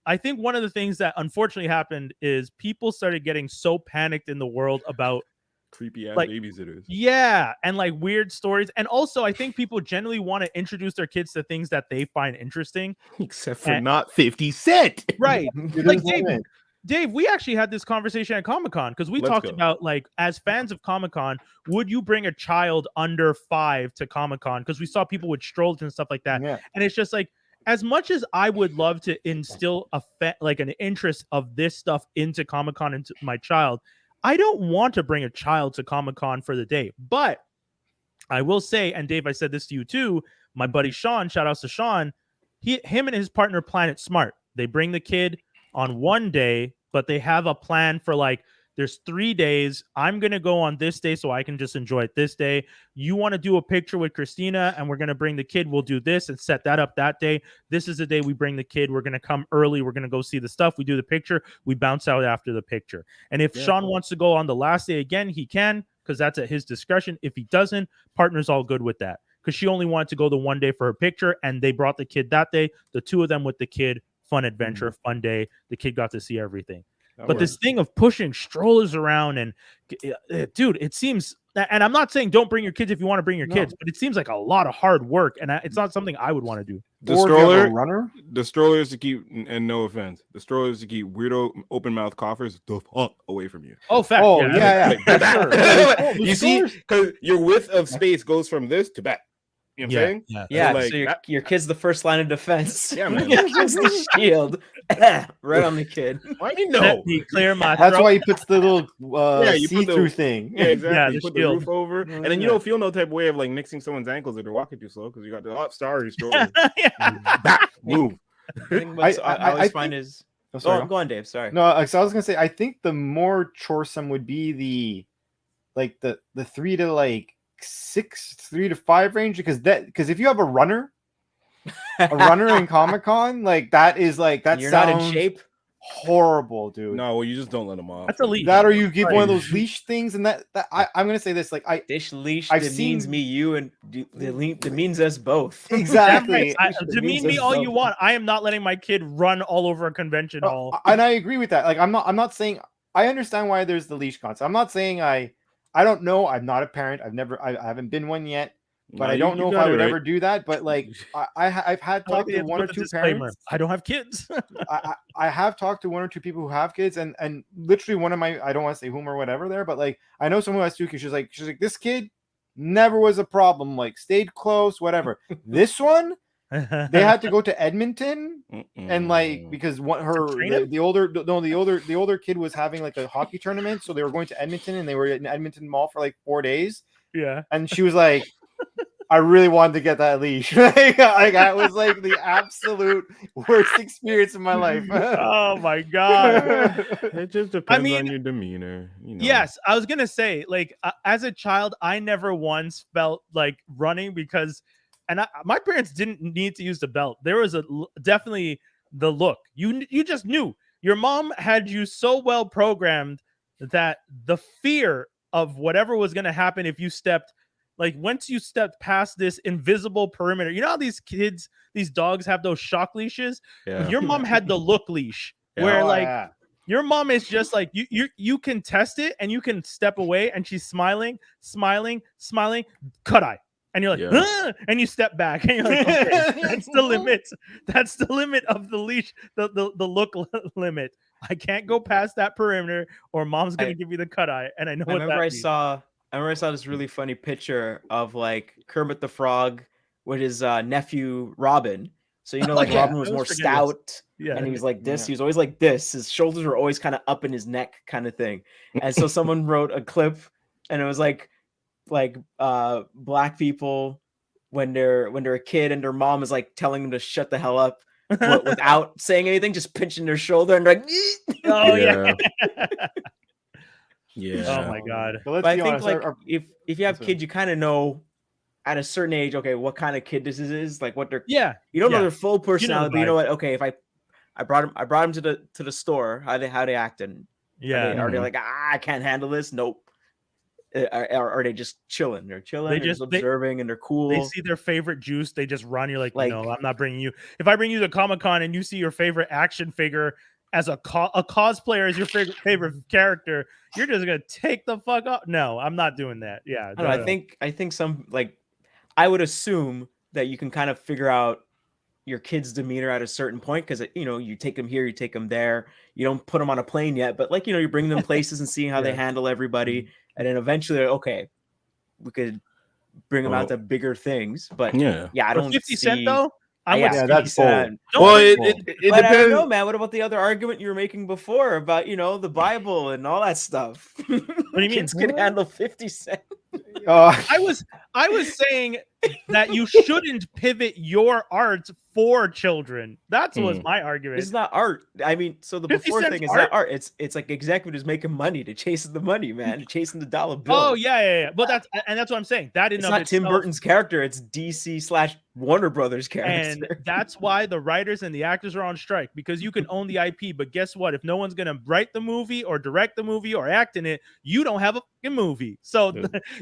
I think one of the things that unfortunately happened is people started getting so panicked in the world about creepy ass babysitters. Yeah, and like weird stories. And also I think people generally want to introduce their kids to things that they find interesting. Except for not 50 Cent. Right. Like Dave, we actually had this conversation at Comic-Con because we talked about, like, as fans of Comic-Con, would you bring a child under 5 to Comic-Con? Because we saw people with strollers and stuff like that. Yeah. And it's just like, as much as I would love to instill an interest of this stuff into Comic-Con into my child, I don't want to bring a child to Comic-Con for the day. But I will say, and Dave, I said this to you too, my buddy Sean, shout outs to Sean, him and his partner Planet Smart, they bring the kid on one day, but they have a plan for like, there's 3 days. I'm going to go on this day so I can just enjoy it this day. You want to do a picture with Christina and we're going to bring the kid. We'll do this and set that up that day. This is the day we bring the kid. We're going to come early. We're going to go see the stuff. We do the picture. We bounce out after the picture. And if Sean wants to go on the last day again, he can, because that's at his discretion. If he doesn't, partner's all good with that. Because she only wanted to go the one day for her picture and they brought the kid that day. The two of them with the kid. Fun adventure, fun day. The kid got to see everything. But this thing of pushing strollers around and dude, it seems, and I'm not saying don't bring your kids if you want to bring your kids, but it seems like a lot of hard work, and it's not something I would want to do. The strollers to keep, and no offense, the strollers to keep weirdo open mouth coughers the fuck away from you. Oh, fact. Oh yeah. You see, because your width of space goes from this to back. You know what I'm saying? Yeah. So your kid's the first line of defense. Yeah, man. Just the shield right on the kid. Why do you know? That's why he puts the little see-through thing. Yeah, exactly. Yeah, you put the roof over, and then you don't feel no type of way of like mixing someone's ankles if they're walking too slow because you got the sorry story. Move. I always find is. Go on, Dave. Sorry. No, so I was gonna say I think the more choresome would be the 3 to like 6, 3 to 5 range, because if you have a runner in Comic-Con, like that is like that. You're sounds not in shape. Horrible, dude. No, well, you just don't let them off. That's a leash. That or you give one of those leash things, and that I'm gonna say this like this leash means me, you, and it means us both. Exactly. To mean me all you want. I am not letting my kid run all over a convention hall. And I agree with that. Like I'm not saying I understand why there's the leash concept. I'm not saying I don't know. I'm not a parent. I haven't been one yet. but I don't know if I would ever do that. But like, I've had talked to one or two parents. I don't have kids. I have talked to one or two people who have kids, and literally one of my, I don't want to say whom or whatever there, but like I know someone who has 2 kids. She's like this kid never was a problem. Like stayed close, whatever. This one, they had to go to Edmonton and like because the older kid was having like a hockey tournament, so they were going to Edmonton and they were in Edmonton Mall for like 4 days. Yeah, and she was like, I really wanted to get that leash. Like that was like the absolute worst experience of my life. Oh my god! It just depends on your demeanor. You know. Yes, I was gonna say, like, as a child, I never once felt like running because, my parents didn't need to use the belt. There was definitely the look. You just knew your mom had you so well programmed that the fear of whatever was gonna happen if you stepped. Like once you stepped past this invisible perimeter, you know how these dogs have those shock leashes? Yeah. Your mom had the look leash where your mom is just like you can test it and you can step away and she's smiling, cut eye. And you're like, and you step back and you're like, okay, that's the limit. That's the limit of the leash, the look limit. I can't go past that perimeter or mom's gonna give you the cut eye. And I know I remember I saw this really funny picture of like Kermit the Frog with his nephew Robin. So like Robin was more stout, and he was like this. He was always like this. His shoulders were always kind of up in his neck, kind of thing. And so someone wrote a clip, and it was like black people when they're a kid and their mom is like telling them to shut the hell up, but without saying anything, just pinching their shoulder and like, oh yeah. Yeah. Oh my god. But I think like if you have kids, you kind of know at a certain age, okay, what kind of kid this is, like what they're. Yeah. You don't know their full personality, but you know what? Okay, if I brought him to the store, how they acting? Yeah. Are they like I can't handle this? Nope. Are they just chilling? They're chilling. They're just observing, and they're cool. They see their favorite juice. They just run. You're like, no, I'm not bringing you. If I bring you to Comic-Con and you see your favorite action figure as a cosplayer as your favorite character, you're just gonna take the fuck up. No, I'm not doing that. Yeah, I think some like I would assume that you can kind of figure out your kid's demeanor at a certain point because you take them here, you take them there. You don't put them on a plane yet, but like you bring them places and seeing how they handle everybody, and then eventually, okay, we could bring them out to bigger things. But I don't 50 Cent though. That's bold. Well, it depends. I don't know, man. What about the other argument you were making before about the Bible and all that stuff? What do you mean? Kids can handle 50 Cent. I was saying that you shouldn't pivot your art for children. That was my argument. It's not art. I mean, so the before thing is not art. It's like executives making money to chasing the money, man, chasing the dollar bill. Oh yeah. But that's what I'm saying. That it's not Tim Burton's character. It's DC/Warner Brothers character. And that's why the writers and the actors are on strike, because you can own the IP, but guess what? If no one's gonna write the movie or direct the movie or act in it, you don't have a fucking movie. So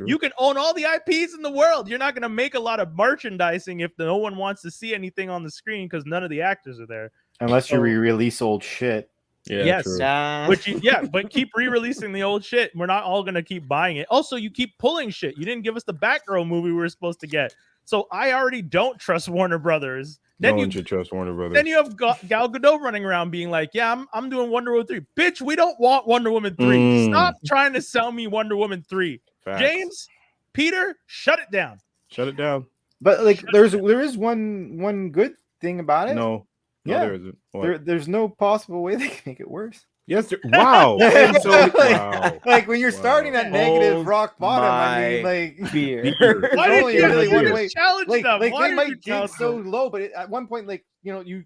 you can own all the IPs in the world. You're not gonna make a lot of merchandising if no one wants to see anything on the screen because none of the actors are there. Unless you re-release old shit. Yeah, yes. But keep re-releasing the old shit. We're not all gonna keep buying it. Also, you keep pulling shit. You didn't give us the Batgirl movie we were supposed to get. So I already don't trust Warner Brothers. No one should trust Warner Brothers. Then you have Gal Gadot running around being like, yeah, I'm doing Wonder Woman 3. Bitch, we don't want Wonder Woman 3. Stop trying to sell me Wonder Woman 3. Facts. James, Peter, shut it down. Shut it down. But like there is one good thing about it. No, there isn't. There's no possible way they can make it worse. Yes. Wow. Like when you're starting at negative rock bottom, I mean, like beer. Why did you really want to challenge them? Like they might dig so low, but at one point, like you.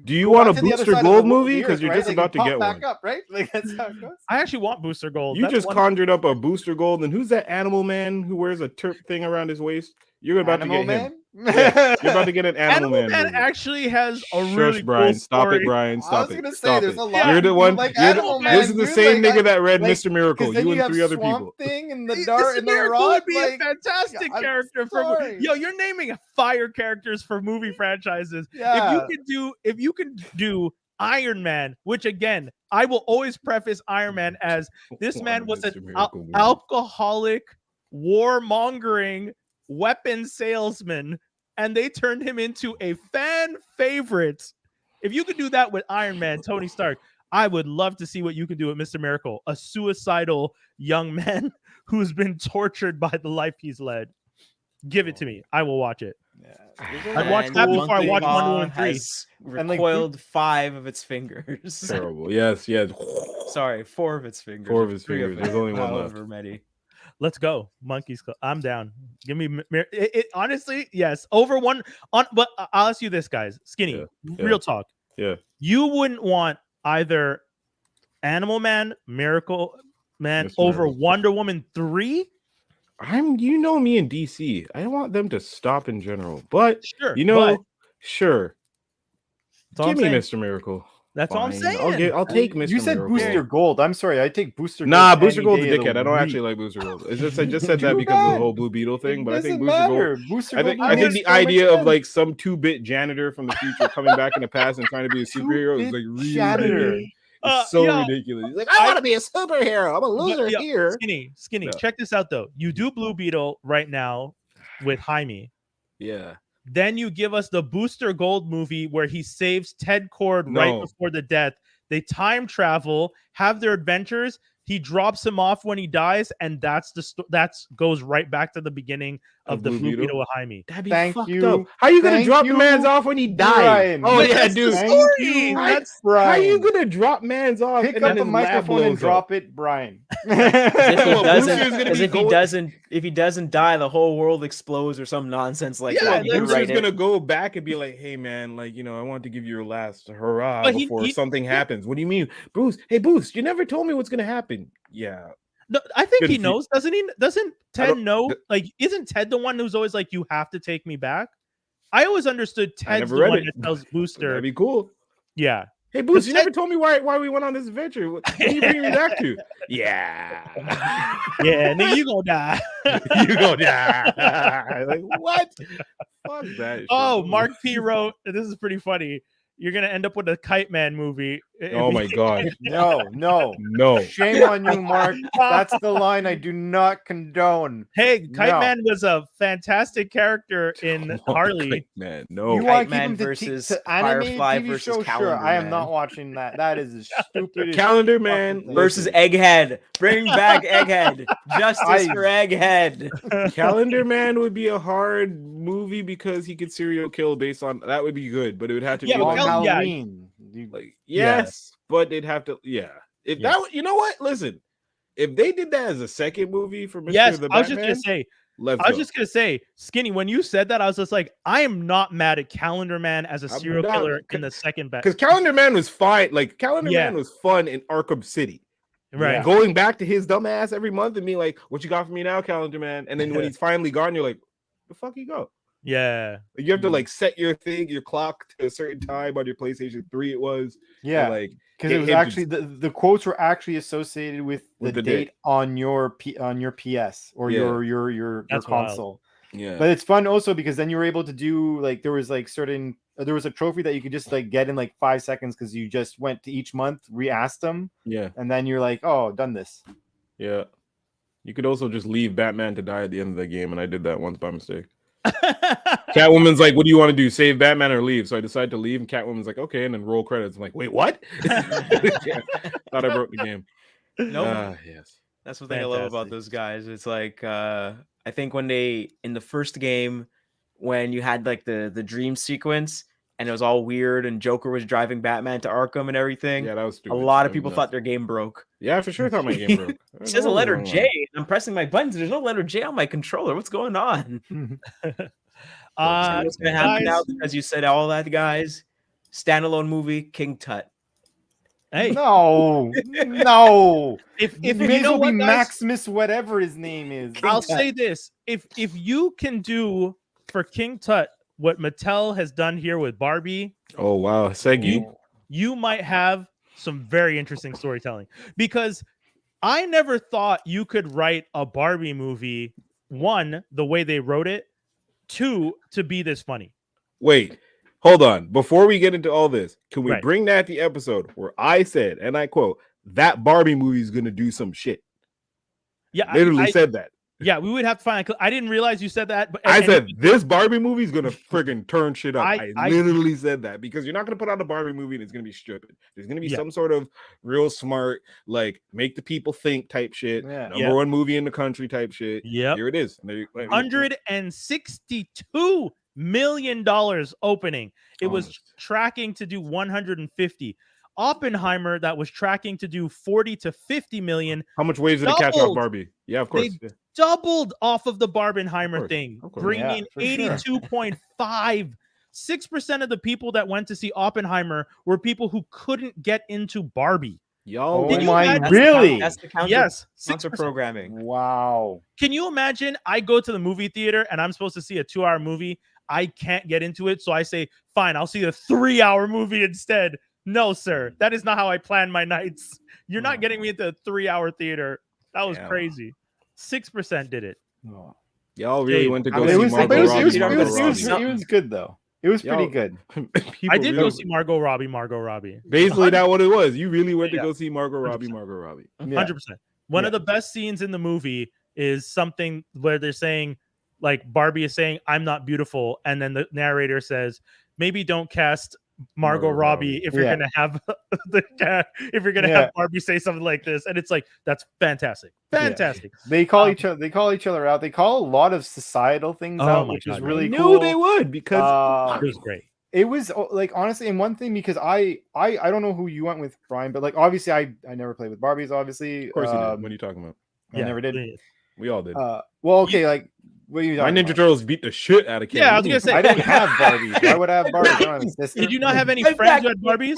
Do you want a Booster Gold movie? Because you're just about to get one. Up, right? Like that's how it goes. I actually want Booster Gold. You just conjured up a Booster Gold, and who's that animal man who wears a terp thing around his waist? You're about to get him. Yeah, you're about to get an Animal Man movie. Actually has a really Brian, cool stop story. it, Brian. Stop it. I was gonna say there's a lot. You're the one. Like this is the same nigga that read Mr. Miracle. You and 3 other people. Thing in the dark, Mr. Miracle would be a fantastic character for. You're naming fire characters for movie franchises. Yeah. If you can do Iron Man, which again, I will always preface Iron Man as this man was an alcoholic, warmongering weapons salesman, and they turned him into a fan favorite. If you could do that with Iron Man, Tony Stark, I would love to see what you can do with Mr. Miracle, a suicidal young man who's been tortured by the life he's led. Give it to me. I will watch it. I'd watch that before I watch Wonder Woman 3. Has recoiled 5 of its fingers. Terrible. Yes. Sorry, 4 of its fingers. 4 of its fingers. There's only one left. Many. Let's go, Monkeys. I'm down. Give me it. Honestly, yes. Over one on. But I'll ask you this, guys. Skinny, real talk. Yeah. You wouldn't want either Animal Man, Miracle Man over Wonder Woman 3. You know me in DC. I want them to stop in general, but sure. Give me Mr. Miracle. That's all I'm saying. I'll take Mr. You said Miracle. Booster Gold. I'm sorry, I take Booster Gold. Nah, Booster Gold's a dickhead. I don't actually like Booster Gold. It's just I just said that because of the whole Blue Beetle thing. But I think Booster Gold. I think the idea of like some 2-bit janitor from the future coming back in the past and trying to be a superhero is like really janitor. It's so ridiculous. He's like, I want to be a superhero. I'm a loser here. Skinny. No. Check this out though. You do Blue Beetle right now with Jaime. Yeah. Then you give us the Booster Gold movie where he saves Ted Cord right before the death. They time travel, have their adventures. He drops him off when he dies, and that goes right back to the beginning of the Blue Beetle with Jaime. That'd be fucked up. How are you gonna drop the man's off when he dies? Oh yeah, dude. That's Brian. How are you gonna drop man's off? Pick up a microphone and drop it, Brian. If he doesn't die, the whole world explodes or some nonsense like that. Booster's gonna go back and be like, "Hey man, like I want to give you your last hurrah before something happens." What do you mean, Bruce? Hey, Bruce, you never told me what's gonna happen. Yeah. No, I think he knows. Doesn't he? Doesn't Ted know? Like, isn't Ted the one who's always like, "You have to take me back"? I always understood Ted's the one that tells Booster. That'd be cool. Yeah. Hey, Boost, you never told me why we went on this adventure. What are you bringing me back to? Yeah. Nigga, you gonna die. You gonna die. Like, what? Fuck that shit. Oh, Mark P wrote, this is pretty funny. You're gonna end up with a Kite Man movie. Oh my god! No! Shame on you, Mark. That's the line I do not condone. Hey, Kite Man was a fantastic character in Harley. Kite Man, no. You want to keep him versus Firefly versus show? Sure, I am not watching that. That is as stupid. Calendar Man versus Egghead. Bring back Egghead. Justice for Egghead. Calendar Man would be a hard movie because he could serial kill based on that. Would be good, but it would have to be like Halloween. Like, yes, but they'd have to. Yeah, if that, you know what? Listen, if they did that as a second movie for Mr. the Batman, I was just gonna say, Skinny. When you said that, I was just like, I am not mad at Calendar Man as a serial killer in the second Batman. Because Calendar Man was fine. Like Calendar Man was fun in Arkham City. Right. Yeah. Going back to his dumb ass every month and being like, "What you got for me now, Calendar Man?" And then when he's finally gone, you're like, "The fuck you go?" Yeah, you have to like set your clock to a certain time on your PlayStation 3. It was like because it was actually the quotes were actually associated with the date on your PS or your console. Yeah, but it's fun also because then you were able to do like there was a trophy that you could just like get in like 5 seconds because you just went to each month, re-asked them, and then you're like, oh, done this. Yeah, you could also just leave Batman to die at the end of the game, and I did that once by mistake. Catwoman's like, what do you want to do? Save Batman or leave? So I decided to leave, and Catwoman's like, okay, and then roll credits. I'm like, wait, what? Thought I broke the game. Nope. Yes. That's what I love about those guys. It's like I think when they in the first game when you had like the dream sequence and it was all weird and Joker was driving Batman to Arkham and everything. Yeah, that was stupid. A lot of people thought their game broke. Yeah, I for sure thought my game broke. It says a letter J. I'm pressing my buttons. There's no letter J on my controller. What's going on? What's gonna happen now because you said all that, guys? Standalone movie, King Tut. Hey, no. If you know what, Maximus, whatever his name is. I'll say this: if you can do for King Tut what Mattel has done here with Barbie, oh wow, Segi, you might have some very interesting storytelling. Because I never thought you could write a Barbie movie, one, the way they wrote it, two, to be this funny. Wait, hold on. Before we get into all this, can we bring that the episode where I said, and I quote, that Barbie movie is going to do some shit? Yeah, literally said that. Yeah, we would have to find. I didn't realize you said that. But I said this Barbie movie is gonna friggin' turn shit up. I literally said that because you're not gonna put out a Barbie movie and it's gonna be stupid. There's gonna be some sort of real smart, like make the people think type shit. Number one movie in the country type shit. Yeah, here it is. $162 million opening. It was tracking to do 150. Oppenheimer, that was tracking to do 40 to 50 million. How much waves did it catch off Barbie? Yeah, of course. They doubled off of the Barbenheimer thing, bringing 82.5. 6% of the people that went to see Oppenheimer were people who couldn't get into Barbie. Yo, really? That's the counter, yes, counter programming. Wow. Can you imagine? I go to the movie theater and I'm supposed to see a 2-hour movie. I can't get into it, so I say, fine, I'll see a 3-hour movie instead. No, sir. That is not how I plan my nights. You're not getting me into a 3-hour theater. That was crazy. 6% did it. Y'all really went to go see Margot Robbie. It was good, though. It was pretty good. I did go see Margot Robbie. Basically, that's what it was. You really went to go see Margot Robbie. 100%. One of the best scenes in the movie is something where they're saying, like, Barbie is saying, "I'm not beautiful," and then the narrator says, "Maybe don't cast Margot Robbie if you're gonna have have Barbie say something like this," and it's like, that's fantastic. They call each other out. They call a lot of societal things out, which is really cool. Knew they would, because it was great. It was like, honestly, and one thing, because I don't know who you went with, Brian, but like, obviously I never played with Barbies, obviously. Of course you did. What are you talking about? I never did. We all did. Well, okay, like, what are you talking My Ninja Turtles beat the shit out of Ken. Yeah, I was gonna say, I don't have Barbies. Why would I have Barbies? I don't have a sister. Did you not have any friends who had Barbies?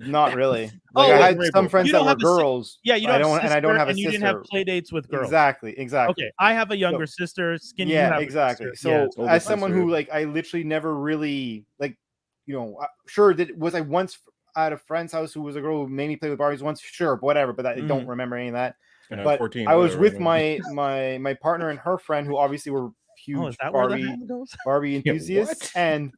Not really. Like, I had some friends that were girls. Yeah, you don't have and I don't have a sister. You didn't have play dates with girls. Exactly. Okay, I have a younger sister. Skinny. Yeah, exactly. So as someone who, like, I literally never really, like, you know, sure, was I once at a friend's house who was a girl who made me play with Barbies once? Sure, whatever. But I don't remember any of that. But 14, I was with my partner and her friend, who obviously were huge Barbie enthusiasts, and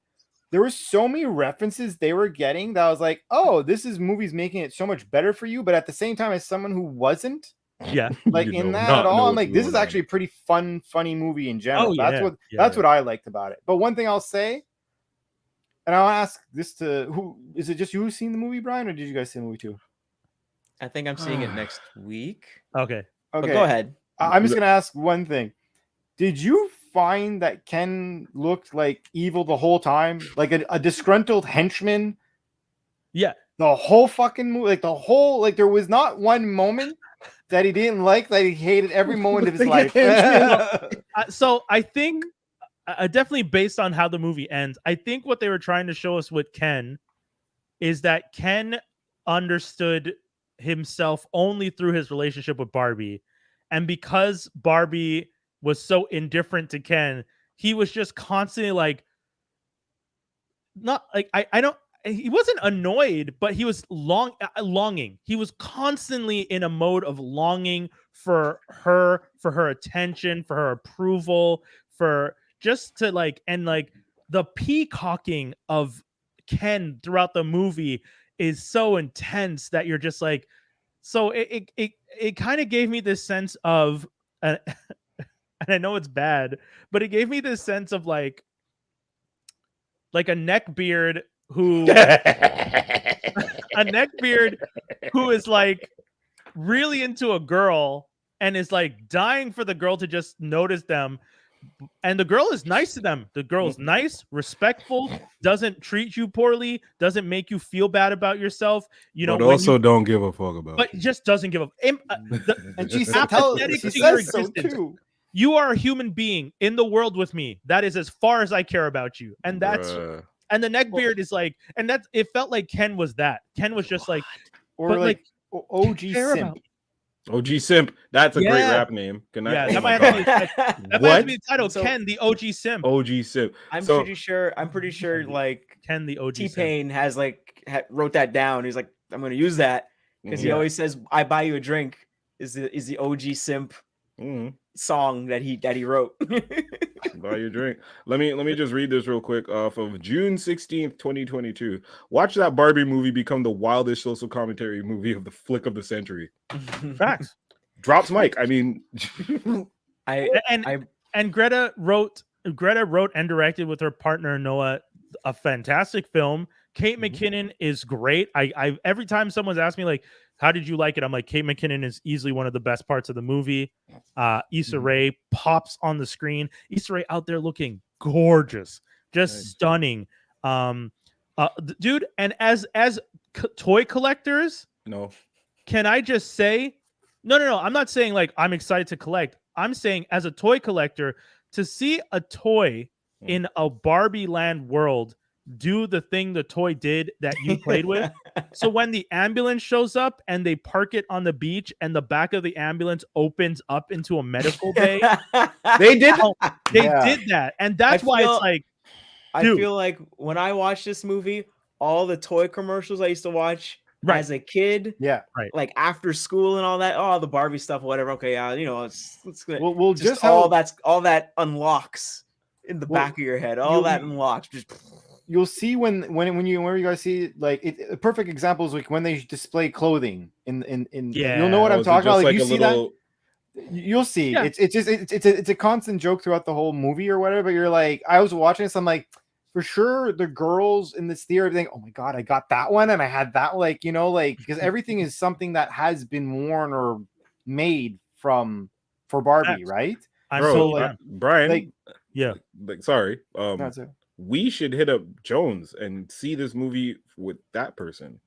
there were so many references they were getting that I was like, oh, this movie's making it so much better for you. But at the same time, as someone who wasn't, like, in that at all, I'm like, this is actually a pretty funny movie in general. That's what I liked about it. But one thing I'll say, and I'll ask this to who is it? Just you who's seen the movie, Brian, or did you guys see the movie too? I think I'm seeing it next week. Okay. But go ahead. I'm just gonna ask one thing. Did you find that Ken looked like evil the whole time, like a disgruntled henchman? Yeah. The whole fucking movie, like there was not one moment that he didn't like, that he hated every moment of his life. So I think, definitely based on how the movie ends, I think what they were trying to show us with Ken is that Ken understood himself only through his relationship with Barbie, and because Barbie was so indifferent to Ken, he was just constantly like, not like, he wasn't annoyed, but he was longing. He was constantly in a mode of longing for her attention, for her approval, for just to like, and like the peacocking of Ken throughout the movie is so intense that you're just like, so it kind of gave me this sense of, and I know it's bad, but it gave me this sense of like a neckbeard who is like really into a girl and is like dying for the girl to just notice them. And the girl is nice to them. The girl is nice, respectful, doesn't treat you poorly, doesn't make you feel bad about yourself. You know, but also don't give a fuck about. But just doesn't give a. And she says so too. You are a human being in the world with me. That is as far as I care about you, and that's. And the neckbeard is like, and that's. It felt like Ken was that. Ken was just like, or like OG simp. OG Simp. That's a great rap name. Good night. Yeah, that might have to be the title. So, Ken the OG Simp. OG Simp. I'm pretty sure like Ken the OG T-Pain has like wrote that down. He's like, I'm gonna use that because he always says, "I buy you a drink." Is the OG Simp song that he wrote. Buy you a drink. Let me just read this real quick off of June 16th, 2022. Watch that Barbie movie become the wildest social commentary movie of the flick of the century. Facts. drops mic. I mean, and Greta wrote and directed with her partner Noah a fantastic film. Kate McKinnon is great. I every time someone's asked me like, how did you like it? I'm like, Kate McKinnon is easily one of the best parts of the movie. Issa Rae pops on the screen. Issa Rae out there looking gorgeous, just stunning. Dude, and as toy collectors, can I just say, no, I'm not saying like I'm excited to collect. I'm saying as a toy collector, to see a toy in a Barbie land world do the thing the toy did that you played with. So when the ambulance shows up and they park it on the beach and the back of the ambulance opens up into a medical bay, they did that. And that's why it's like, dude. I feel like when I watch this movie, all the toy commercials I used to watch as a kid, like after school and all that, the Barbie stuff, whatever. Okay, it's good. Well, just all that unlocks in the back of your head. All that unlocks. You'll see when you guys see like a perfect example is like when they display clothing in you'll know what I'm talking about. Like you see that. You'll see. Yeah. It's a constant joke throughout the whole movie or whatever. But you're like, I was watching this, I'm like, for sure the girls in this theater think, oh my god, I got that one and I had that, like, because everything is something that has been worn or made for Barbie, right? Brian, sorry, that's it. We should hit up Jones and see this movie with that person.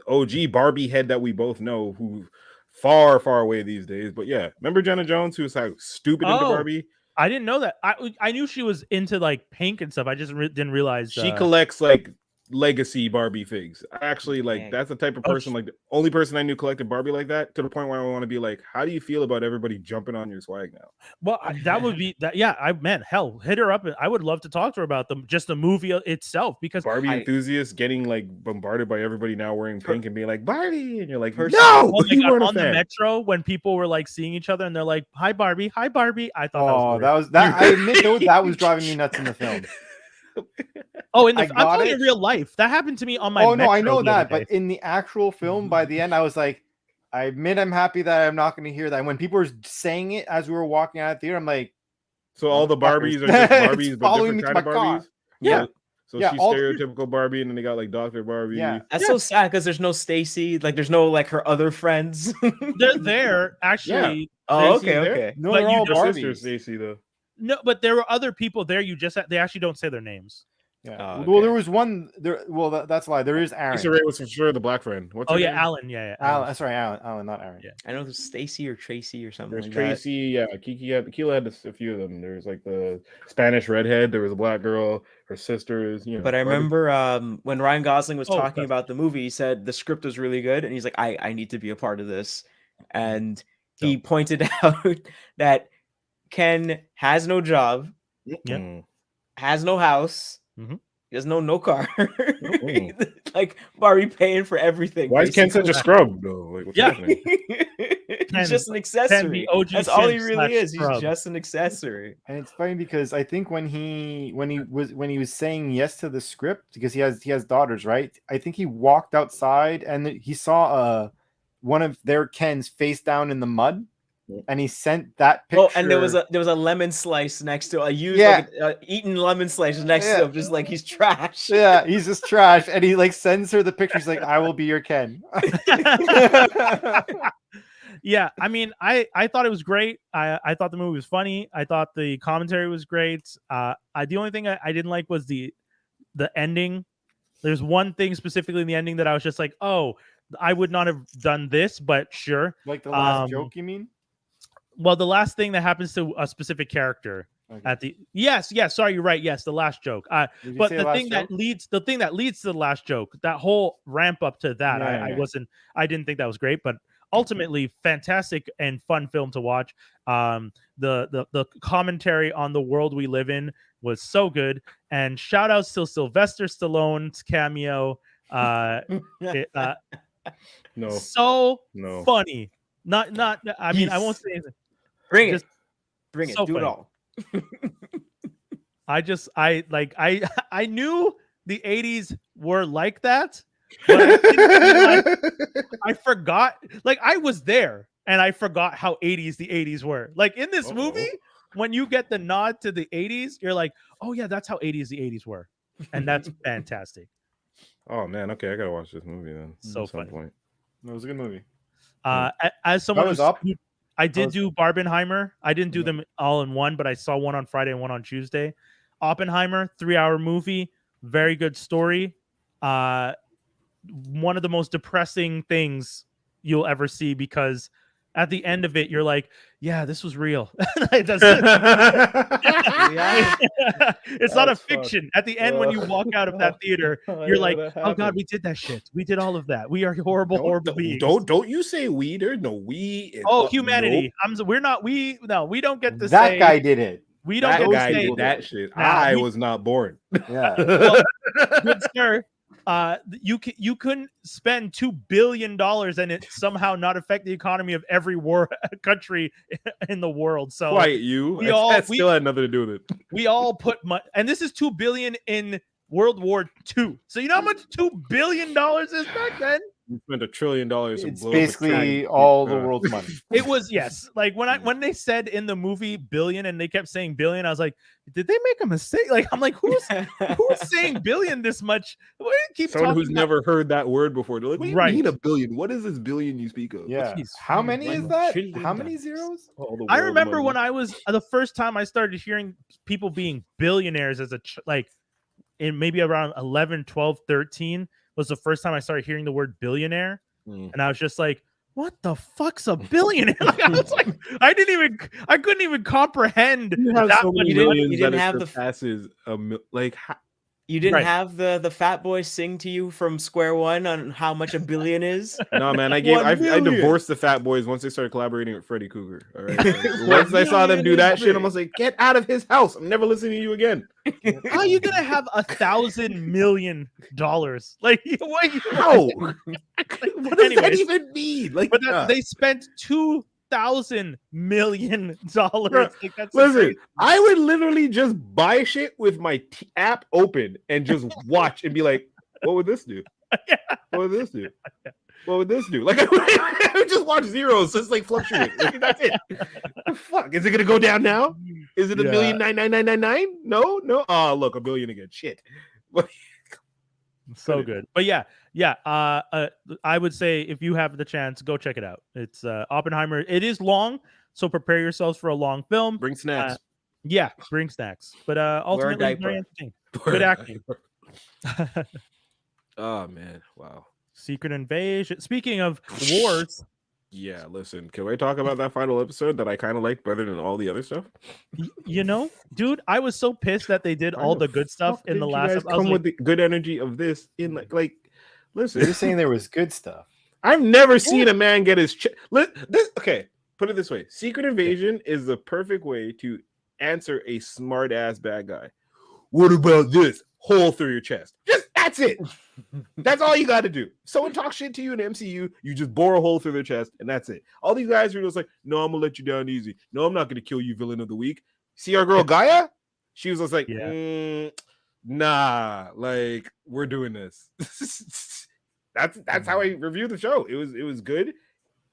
OG Barbie head that we both know, who far away these days. But yeah, remember Jenna Jones, who was like stupid into Barbie? I didn't know that. I knew she was into like pink and stuff. I just didn't realize she collects like legacy Barbie figs. Actually, like that's the type of person, like the only person I knew collected Barbie like that, to the point where I want to be like, how do you feel about everybody jumping on your swag now? Well, that would be that. Yeah, hell, hit her up. I would love to talk to her about just the movie itself, because Barbie enthusiasts getting like bombarded by everybody now wearing pink and being like Barbie, and you're like, no, you weren't on the metro when people were like seeing each other and they're like, hi Barbie. I thought that I admit though, that was driving me nuts in the film. I'm talking in real life. That happened to me on my. Oh no, I know that, but in the actual film, by the end, I was like, I admit I'm happy that I'm not going to hear that. And when people were saying it as we were walking out of the theater, I'm like, so all the Barbies are just Barbies, but different kind of Barbies. Yeah. So she's stereotypical Barbie, and then they got like Dr. Barbie. Yeah, that's so sad because there's no Stacy, like there's no like her other friends. They're there actually. Yeah. Oh, okay. No, they're all Barbies. Stacy though. No, but there were other people there. They actually don't say their names. Yeah. Okay. Well, there was one there. Well, that's why there is Aaron. Issa Rae was for sure the black friend. What's her name? Alan. Yeah, Alan. Sorry, Alan, not Aaron. Yeah, I know there's Stacy or Tracy or something. There's like Tracy. That. Yeah, Keela had a few of them. There's like the Spanish redhead. There was a black girl. Her sisters. But I remember when Ryan Gosling was talking about the movie, he said the script was really good, and he's like, I need to be a part of this, and he pointed out that Ken has no job, has no house. Mm-hmm. He has no car. Like Barbie paying for everything. Why is Ken such a scrub though? Like, what's happening? He's just an accessory. That's all he really is. He's just an accessory. And it's funny because I think when he was saying yes to the script, because he has daughters, right? I think he walked outside and he saw one of their Kens face down in the mud. And he sent that picture. Oh, and there was a lemon slice next to eaten lemon slice next to him, just like he's trash. Yeah, he's just trash, and he like sends her the picture. He's like, "I will be your Ken." Yeah, I mean, I thought it was great. I thought the movie was funny. I thought the commentary was great. The only thing I didn't like was the ending. There's one thing specifically in the ending that I was just like, oh, I would not have done this, but sure. Like the last joke, you mean? Well, the last thing that happens to a specific character at the yes, sorry, you're right. Yes, the last joke. But the thing that leads to the last joke, that whole ramp up to that, I didn't think that was great, but ultimately fantastic and fun film to watch. The commentary on the world we live in was so good, and shout outs to Sylvester Stallone's cameo. Funny. Not. I mean, I won't say anything. Bring it. So do funny. It all. I knew the 80s were like that, but I forgot. Like I was there. and I forgot how 80s the 80s were. Like in this movie, when you get the nod to the 80s, you're like, oh yeah, that's how 80s the 80s were. And that's fantastic. Oh man, okay, I gotta watch this movie then. So funny. Point. It was a good movie. As someone was up. I did do Barbenheimer. I didn't do them all in one, but I saw one on Friday and one on Tuesday. Oppenheimer, 3-hour movie, very good story. One of the most depressing things you'll ever see, because at the end of it, you're like, yeah, this was real. It's not a fiction. At the end, when you walk out of that theater, you're like, oh God, we did that shit. We did all of that. We are horrible beings. Don't you say we? There's no we. Humanity. Nope. We don't get to that say. That guy did it. We don't get to say did that shit. I was not born. Yeah. Well, good sir. You couldn't spend $2 billion and it somehow not affect the economy of every country in the world. So that still had nothing to do with it. We all put money, and this is $2 billion in World War II. So you know how much $2 billion is back then? You spent $1 trillion. It's basically all the world's money. It was, yes. Like when they said in the movie billion and they kept saying billion, I was like, did they make a mistake? Like I'm like, who's saying billion this much? Someone who's never heard that word before. They're like, what do you mean a billion? What is this billion you speak of? Yeah. How many is that? How many zeros? I remember when I was the first time I started hearing people being billionaires as in maybe around 11, 12, 13 was the first time I started hearing the word billionaire. And I was just like, what the fuck's a billionaire? Like, I was like, I couldn't even comprehend that. So you didn't have the passes you didn't have the fat boy sing to you from square one on how much a billion is. No, man, I divorced the fat boys once they started collaborating with Freddy Krueger. All right, once I saw them do that shit, I was like, get out of his house. I'm never listening to you again. How are you gonna have $1,000 million? Like, how? What does that even mean? Like, they spent $2,000 million. Like, listen, I would literally just buy shit with my app open and just watch and be like, what would this do? What would this do? What would this do? Like, I would just watch zeros just like fluctuate. Like, that's it. The fuck? Is it gonna go down now? Is it $1,000,99999? No. Oh, look, $1 billion again. Shit. So good. But yeah. I would say if you have the chance, go check it out. It's Oppenheimer. It is long, so prepare yourselves for a long film. Bring snacks. Bring snacks. But ultimately, very entertaining. Good acting. Oh man, wow. Secret Invasion. Speaking of wars. Yeah, listen, can we talk about that final episode that I kind of liked better than all the other stuff? You know, dude, I was so pissed that they did all the good stuff in the last episode. Come with the good energy of this in like listen. You're saying there was good stuff. I've never seen a man get his okay, put it this way. Secret Invasion is the perfect way to answer a smart ass bad guy. What about this? Hole through your chest. That's it. That's all you got to do. Someone talks shit to you in the MCU, you just bore a hole through their chest, and that's it. All these guys are just like, no, I'm gonna let you down easy. No, I'm not gonna kill you, villain of the week. See our girl Gaia? She was just like, nah, like we're doing this. That's how I reviewed the show. It was good.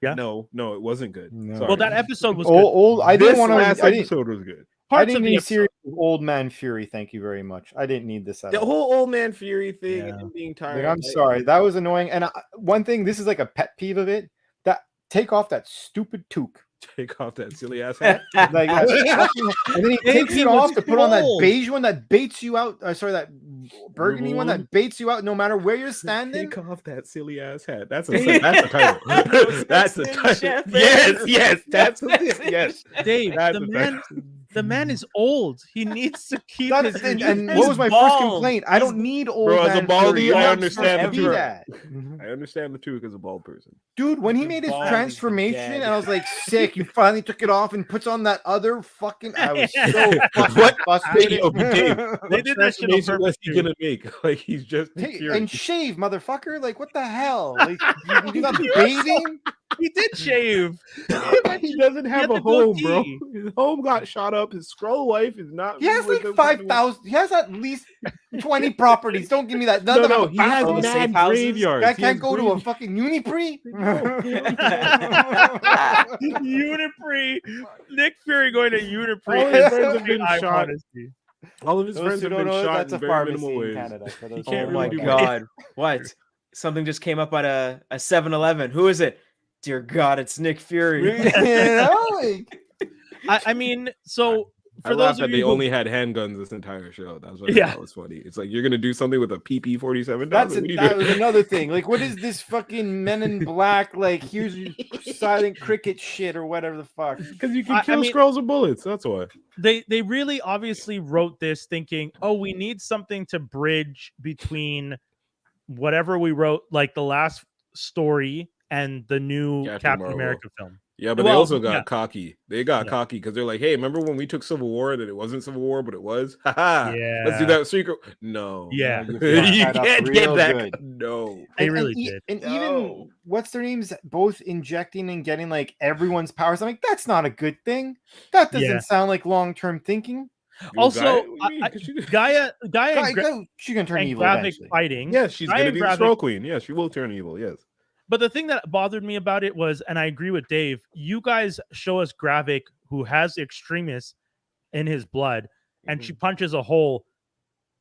Yeah. No, it wasn't good. No. Well, that episode was old. I didn't want to. Last episode was good. I didn't need a series of Old Man Fury. Thank you very much. I didn't need this. The whole Old Man Fury thing and being tired. Like, I'm sorry. That was annoying. And one thing, this is like a pet peeve of it. That take off that stupid toque. Take off that silly ass hat. And then he takes it off to put on that beige one that baits you out. That burgundy one that baits you out no matter where you're standing. Take off that silly ass hat. That's the title. That's the title. Yes. That's yes. Dave, the man is old. He needs to keep his. And what was my first complaint? I don't need old. Bro, as a baldy, I understand the that. I understand the truth as a bald person. Dude, when he made his transformation, and I was like, sick. You finally took it off and puts on that other fucking. I was so frustrated. They did that shit on purpose. What's he gonna make? Like he's just and shave, motherfucker. Like what the hell? Like you're not bathing. He did shave. He doesn't have a home, bro. His home got shot up. His Skrull wife is not. He has like 5,000. He has at least 20 properties. Don't give me that. None of them. He has mad graveyards. I can't go to a fucking Uniprix. Uniprix. Nick Fury going to Uniprix. All his friends have been shot. All of his friends have been shot in very minimal ways. Oh my god! What? Something just came up at a 7-Eleven. Who is it? Dear God, it's Nick Fury. I mean, so for those of you who only had handguns this entire show, that's what that was funny. It's like you're gonna do something with a PP-47. That was another thing. Like, what is this fucking Men in Black? Like, here's silent cricket shit or whatever the fuck. Because you can kill Skrulls with bullets. That's why they really obviously wrote this thinking, oh, we need something to bridge between whatever we wrote, like the last story and the new Captain America film. Yeah, but they also got cocky. They got cocky because they're like, hey, remember when we took Civil War that it wasn't Civil War, but it was? Yeah. Let's do that secret. No. Yeah. You can't get that. Good. No. They really did. And even, what's their names? Both injecting and getting like everyone's powers. I'm like, that's not a good thing. That doesn't sound like long-term thinking. Also, Gaia she can turn evil Gravik fighting. Yes, she's going to be the Skrull Queen. Yes, she will turn evil. Yes. But the thing that bothered me about it was, and I agree with Dave, you guys show us Gravik, who has extremists in his blood, and she punches a hole,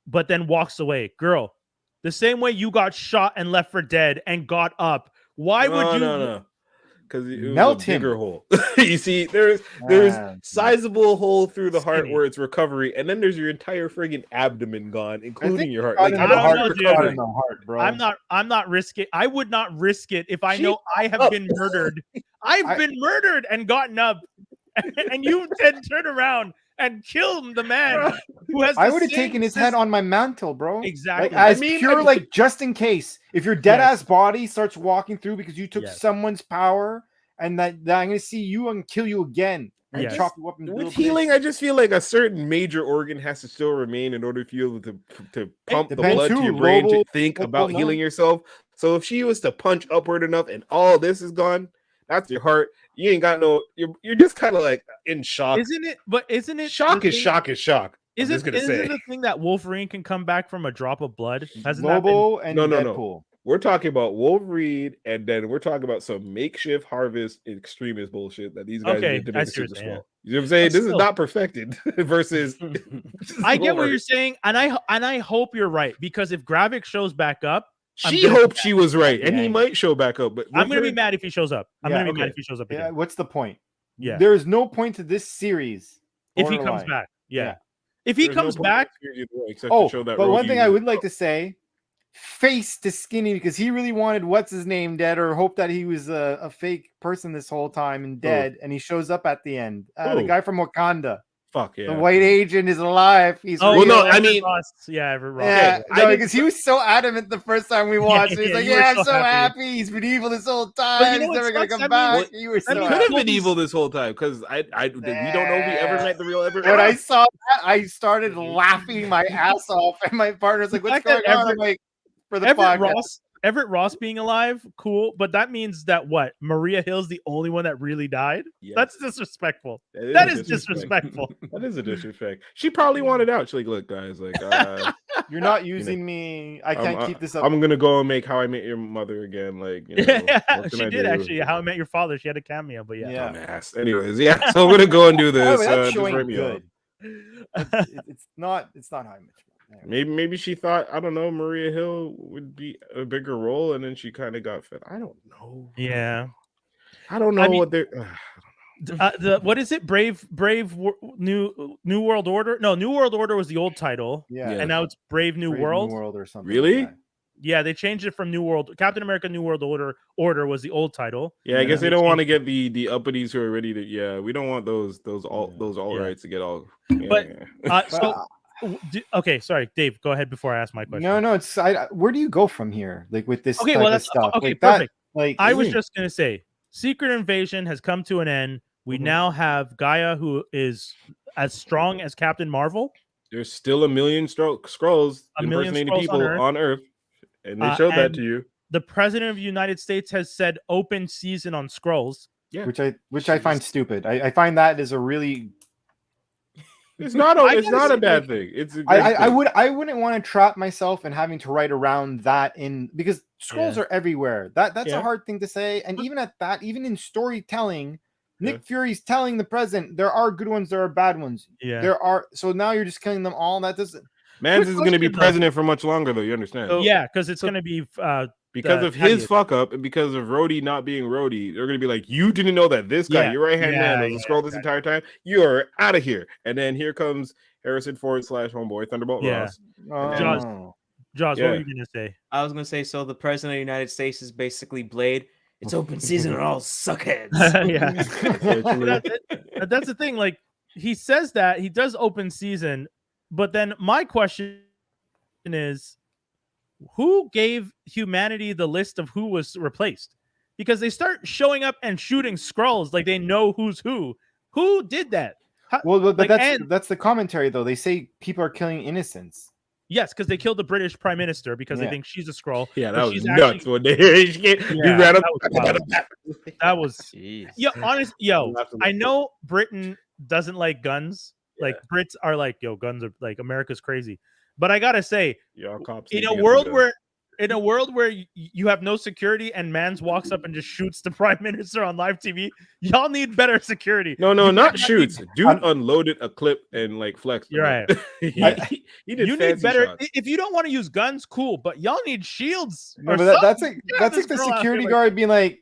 but then walks away. Girl, the same way you got shot and left for dead and got up. Why would you? No. Because it was a bigger hole. You see, there's sizable hole through the heart where it's recovery, and then there's your entire friggin' abdomen gone, including your heart. Like, I'm not risking. I would not risk it if I know I have been murdered. I've been murdered and gotten up, and you then turn around and kill the man who has. I would have taken his head on my mantle, bro. Exactly. Like, like just in case if your dead ass body starts walking through because you took someone's power, and that I'm gonna see you and kill you again. And chop you up with healing, I just feel like a certain major organ has to still remain in order for you to pump the blood to your brain to think about healing yourself. So if she was to punch upward enough and all this is gone, that's your heart. You ain't got no. You're just kind of like in shock, isn't it? But isn't it? Shock is shock. Isn't it the thing that Wolverine can come back from a drop of blood? Lobo and Deadpool. No. We're talking about Wolverine, and then we're talking about some makeshift harvest extremist bullshit that these guys did to make Super Skrull. You know what I'm saying? This is not perfected versus. I get what you're saying, and I hope you're right, because if Gravik shows back up, she hoped she was right, and he might show back up. But I'm gonna be mad if he shows up. I'm gonna be mad if he shows up again. Yeah, what's the point? Yeah, there is no point to this series if he comes back. Yeah. If he comes back. But one thing I would like to say. Face to Skinny because he really wanted what's his name dead, or hoped that he was a fake person this whole time and dead, and he shows up at the end. The guy from Wakanda. Fuck yeah. The white agent is alive. He's Everett Ross. Because he was so adamant the first time we watched it. He's like, I'm so happy. He's been evil this whole time. He's never gonna come back. He was could have been evil this whole time because we don't know if we ever met the real Everett. When I saw that, I started laughing my ass off, and my partner's like, "What's going on?" I'm like, for the Everett Ross being alive, cool, but that means that Maria Hill's the only one that really died. Yes. That's disrespectful. That is disrespectful. That is a disrespect. She probably wanted out. She's like, look, guys, like you're not using me. I can't keep this up. I'm gonna go and make How I Met Your Mother again. Like, she did actually. How I Met Your Father. She had a cameo, but dumbass. Anyways, so I'm gonna go and do this. That's showing good. It's not How I Met Your Maybe she thought, I don't know, Maria Hill would be a bigger role, and then she kind of got fed. I don't know. Yeah, I don't know what they're. What is it? Brave New World Order? No, New World Order was the old title. Yeah, and now it's Brave New World. New World or something. Really? Like yeah, they changed it from New World. Captain America: New World Order was the old title. Yeah, I guess they don't want to get the uppities who are ready to. Yeah, we don't want those all rights to get all. Okay, sorry, Dave. Go ahead before I ask my question. No, it's where do you go from here? Like with this type of stuff. Okay, like perfect. I was just gonna say, Secret Invasion has come to an end. We now have Gaia, who is as strong as Captain Marvel. There's still a million Skrulls impersonating people on Earth, and they showed that to you. the president of the United States has said open season on Skrulls. Yeah, which I find stupid. I find that is a really. It's not a bad thing. It's a great thing. I wouldn't want to trap myself in having to write around that because Skrulls are everywhere. That's a hard thing to say. And even at that, even in storytelling, Nick Fury's telling the president there are good ones, there are bad ones. Yeah. There are, so now you're just killing them all. That doesn't. Mans is going to be president for much longer, though. You understand? So, yeah, because it's going to be because of his fuck up and because of Rhodey not being Rhodey. They're going to be like, you didn't know that this guy, your right hand man, was a Skrull this entire time. You're out of here. And then here comes Harrison Ford / homeboy Thunderbolt Ross. Josh, what were you going to say? I was going to say, so the president of the United States is basically Blade. It's open season and all suckheads. That's the thing. Like, he says that he does open season, but then my question is, who gave humanity the list of who was replaced? Because they start showing up and shooting Skrulls like they know who's who. Who did that? But that's the commentary, though. They say people are killing innocents. Yes, because they killed the British prime minister because they think she's a Skrull. Yeah, that was nuts. When they ran up. That was honest. I know Britain doesn't like guns. Like Brits are like, guns are like America's crazy. But I gotta say, in a world where you have no security and Mans walks up and just shoots the prime minister on live TV, y'all need better security. No, not shoots. Dude unloaded a clip and like flexed. You're right. He did you need better. shots. If you don't want to use guns, cool. But y'all need shields. That's like the security guard being like,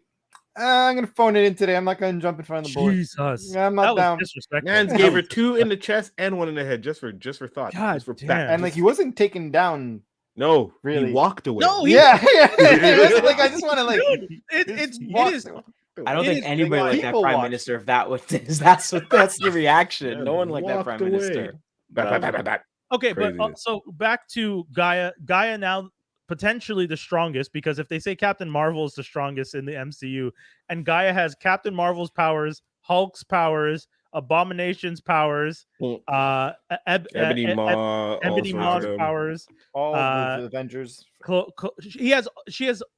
I'm gonna phone it in today. I'm not gonna jump in front of the board. Jesus, I'm not down. Mans gave her 2 in the chest and 1 in the head just for thought. God just for damn. And like he wasn't taken down. No, really. He walked away. No, like I just want to like. Dude, it is. I don't think anybody like that prime minister. If that's the reaction. No one like that prime minister. Okay, but so back to Gaia. Gaia now potentially the strongest, because if they say Captain Marvel is the strongest in the MCU, and Gaia has Captain Marvel's powers, Hulk's powers, Abomination's powers, Ebony Maw's powers, all the Avengers. She has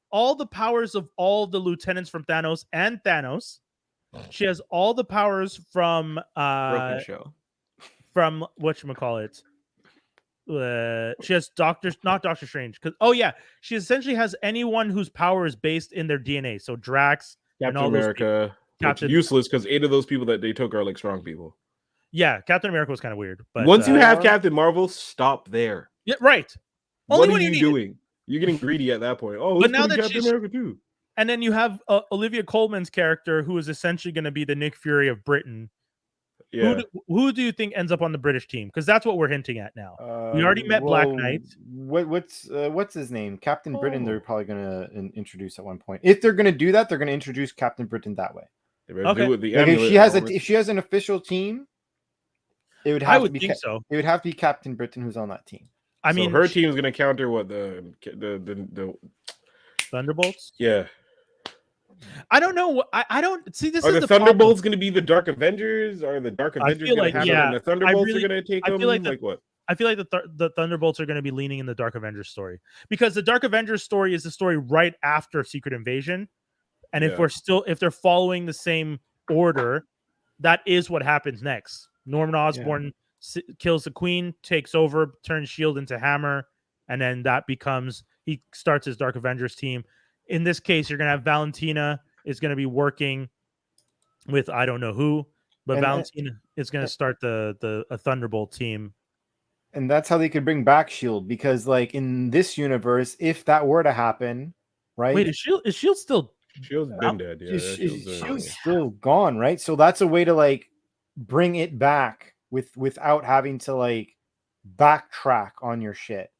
all the powers of all the lieutenants from Thanos and Thanos. She has all the powers from Broken Show. From whatchamacallit. She has not Doctor Strange, because she essentially has anyone whose power is based in their DNA. So Drax, Captain America. Captain useless because 8 of those people that they took are like strong people. Yeah, Captain America was kind of weird. But once you have Captain Marvel, stop there. Yeah, right. What are you doing? You're getting greedy at that point. Oh, but now that Captain America too. And then you have Olivia Colman's character, who is essentially going to be the Nick Fury of Britain. Yeah. Who do you think ends up on the British team? Because that's what we're hinting at now. We already met Black Knight. What's his name? Captain Britain. They're probably going to introduce at one point. If they're going to do that, they're going to introduce Captain Britain that way. Okay. If she has an official team, it would have to be so. It would have to be Captain Britain who's on that team. I mean, her team is going to counter what the Thunderbolts. Yeah. I don't know. I don't see this. Are the Thunderbolts going to be the Dark Avengers? Are the Dark Avengers going to happen? And the Thunderbolts are going to take them? Like what? I feel like the Thunderbolts are going to be leaning in the Dark Avengers story, because the Dark Avengers story is the story right after Secret Invasion, and if they're following the same order, that is what happens next. Norman Osborn kills the Queen, takes over, turns S.H.I.E.L.D. into Hammer, and then he starts his Dark Avengers team. In this case, you're going to have Valentina is going to be working with I don't know who, but Valentina is going to start a Thunderbolt team. And that's how they could bring back S.H.I.E.L.D. because, like, in this universe, if that were to happen, right? Wait, is S.H.I.E.L.D. still? S.H.I.E.L.D.'s been dead. Yeah, S.H.I.E.L.D.'s still gone, right? So that's a way to like bring it back without having to like backtrack on your shit.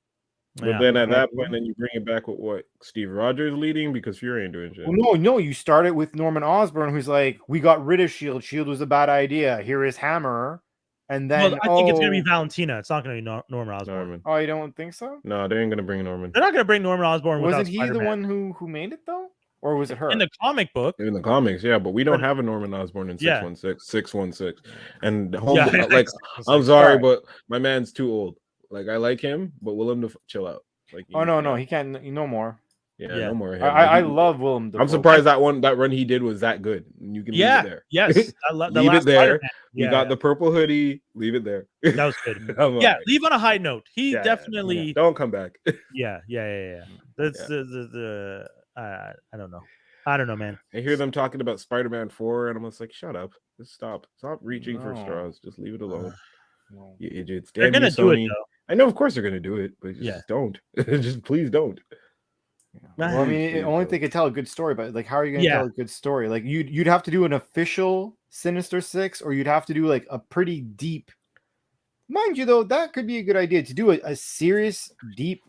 But then at that point, then you bring it back with what Steve Rogers leading, because Fury ain't doing shit. Well, no, you start it with Norman Osborn, who's like, we got rid of S.H.I.E.L.D. S.H.I.E.L.D. was a bad idea. Here is Hammer. And then I think it's going to be Valentina. It's not going to be Norman Osborn. Oh, you don't think so? No, they ain't going to bring Norman. They're not going to bring Norman Osborn. Wasn't he the one who made it though? Or was it her? In the comic book. In the comics, yeah, but we don't have a Norman Osborn in 616. And I'm sorry, but my man's too old. Like, I like him, but will him to chill out. Like, no, he can't. No more. Yeah, no more. I love Willem Dafoe. I'm surprised that run he did was that good. You can leave it there. Yes, I love leave it there. We got the purple hoodie. Leave it there. That was good. Yeah, right. Leave on a high note. He definitely don't come back. Yeah. That's I don't know. I don't know, man. I hear them talking about Spider-Man 4, and I'm just like, shut up. Just stop reaching for straws. Just leave it alone. No. You idiots. They're gonna do it though. I know, of course they're gonna do it, but just don't. Just please don't. Well, I mean, only they could tell a good story, but like, how are you going to tell a good story? Like, you'd have to do an official Sinister Six, or you'd have to do like a pretty deep. Mind you, though, that could be a good idea to do a serious, deep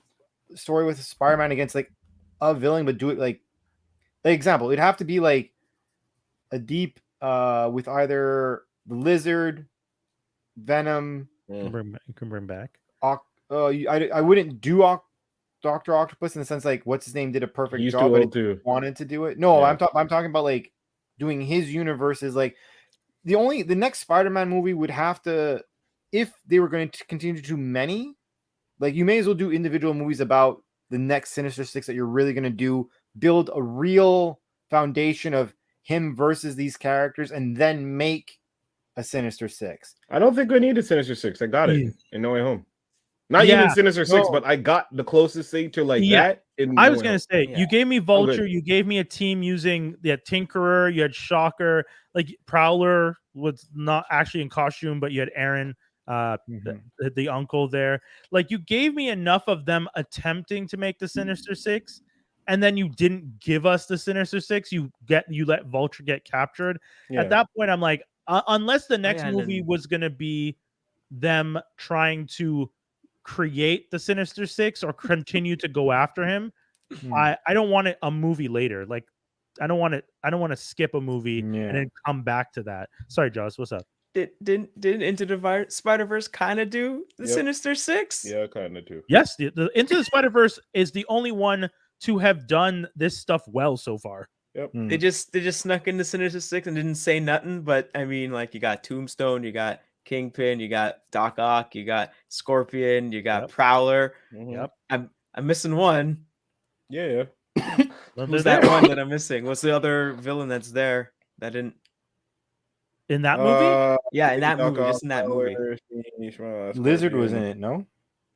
story with Spider-Man against like a villain, but do it like example. It'd have to be like a deep with either the Lizard, Venom. You can bring back. I wouldn't do Dr. Octopus in the sense like what's his name did a perfect job, but wanted to do it. No, I'm talking about like doing his universes. Like the next Spider-Man movie would have to, if they were going to continue to do many, like you may as well do individual movies about the next Sinister Six that you're really going to do. Build a real foundation of him versus these characters, and then make a Sinister Six. I don't think we need a Sinister Six. I got it in No Way Home. Not even Sinister Six, but I got the closest thing to like that. I was gonna say you gave me Vulture, you gave me a team using Tinkerer, you had Shocker, like Prowler was not actually in costume, but you had Aaron, the uncle there. Like you gave me enough of them attempting to make the Sinister Six, and then you didn't give us the Sinister Six. You let Vulture get captured. Yeah. At that point, I'm like, unless the next movie was gonna be them trying to create the Sinister Six or continue to go after him, I don't want it a movie later. Like I don't want to skip a movie and then come back to that. Sorry, Joss, what's up? Didn't Into the Spider-Verse kind of do the Sinister Six? Yeah, kind of do. Yes, the Into the Spider-Verse is the only one to have done this stuff well so far. Yep. They just snuck in the Sinister Six and didn't say nothing. But I mean, like you got Tombstone, you got Kingpin, you got Doc Ock, you got Scorpion, you got Prowler. Yep. I'm missing one. Yeah. Who's that one that I'm missing? What's the other villain that's there that didn't in that movie? Yeah, in that movie, just in that movie. Lizard was in it, no?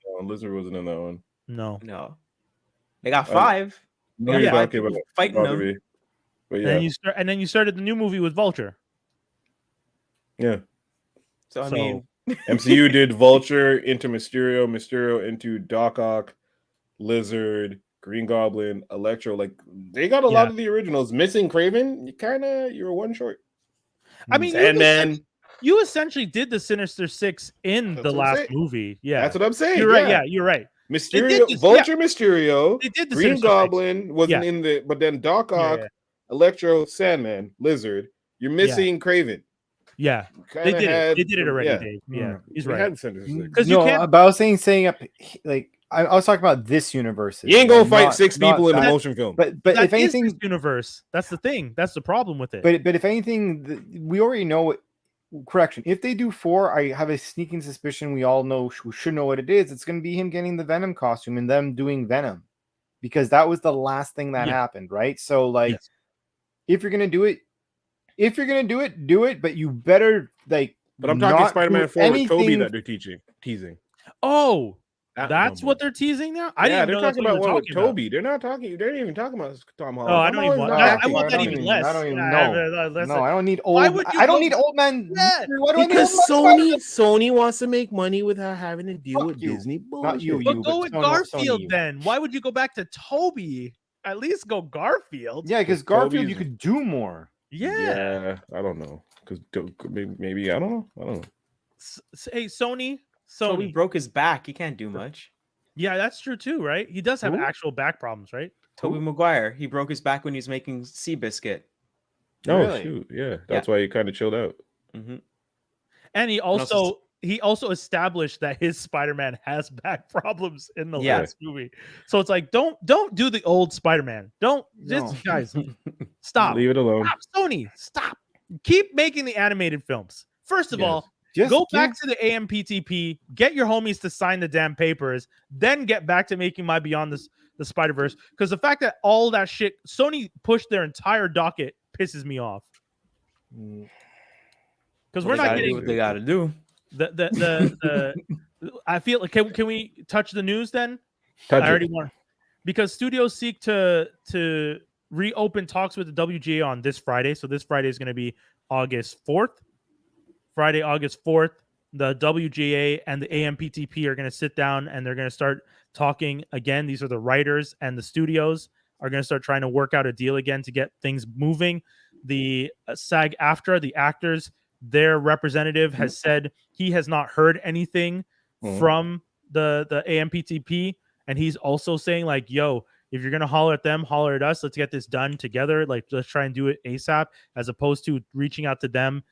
No, Lizard wasn't in that one. No. They got five. Fighting them. But and then you started the new movie with Vulture. Yeah. So I mean, MCU did Vulture into Mysterio into Doc Ock, Lizard, Green Goblin, Electro. Like they got a lot of the originals. Missing Kraven, you were one short. I mean, you essentially did the Sinister Six in the last movie. Yeah, that's what I'm saying. You're right. Yeah, you're right. Mysterio, Vulture, Mysterio. They did the Green Goblin wasn't in the, but then Doc Ock, Electro, Sandman, Lizard. You're missing Kraven. Yeah, they did it. They did it already, Dave. Yeah, he's right. Because but I was saying up like I was talking about this universe. You ain't gonna fight six people in a motion film. But if anything, this universe. That's the thing. That's the problem with it. But if anything, we already know. Correction. If they do 4, I have a sneaking suspicion we all know should know what it is. It's going to be him getting the Venom costume and them doing Venom, because that was the last thing that happened, right? So like, if you're going to do it. If you're gonna do it, but you better like. But I'm talking Spider-Man 4 with Toby that they're teasing. Oh, that's what they're teasing now. They're talking about one with Toby. They're not talking. They're even talking about Tom Holland. Oh, I don't even want. I want that even less. I don't even know. No, I don't need old. I don't need old man. Because Sony wants to make money without having to deal with Disney bullshit. Not you. But go with Garfield then. Why would you go back to Toby? At least go Garfield. Yeah, because Garfield you could do more. Yeah, I don't know, because maybe I don't know. Hey, Sony broke his back. He can't do much. Yeah, that's true too, right? He does have actual back problems, right? Tobey Maguire. He broke his back when he was making Seabiscuit. Oh, really? Shoot, yeah. That's why he kind of chilled out. Mm-hmm. And he also established that his Spider-Man has back problems in the last movie. So it's like, don't do the old Spider-Man. Guys, stop. Leave it alone. Stop, Sony, stop. Keep making the animated films. First of all, go back to the AMPTP, get your homies to sign the damn papers, then get back to making my Beyond the Spider-Verse, because the fact that all that shit Sony pushed their entire docket pisses me off. Because we're not getting what they got to do. The I feel like can we touch the news then? Touch I already want, because studios seek to reopen talks with the WGA on this Friday. So this Friday is going to be August 4th. Friday, August 4th, the WGA and the AMPTP are going to sit down and they're going to start talking again. These are the writers, and the studios are going to start trying to work out a deal again to get things moving. The SAG-AFTRA, the actors, their representative has said he has not heard anything from the AMPTP, and he's also saying like, yo, if you're gonna holler at them, holler at us. Let's get this done together. Like, let's try and do it ASAP, as opposed to reaching out to them,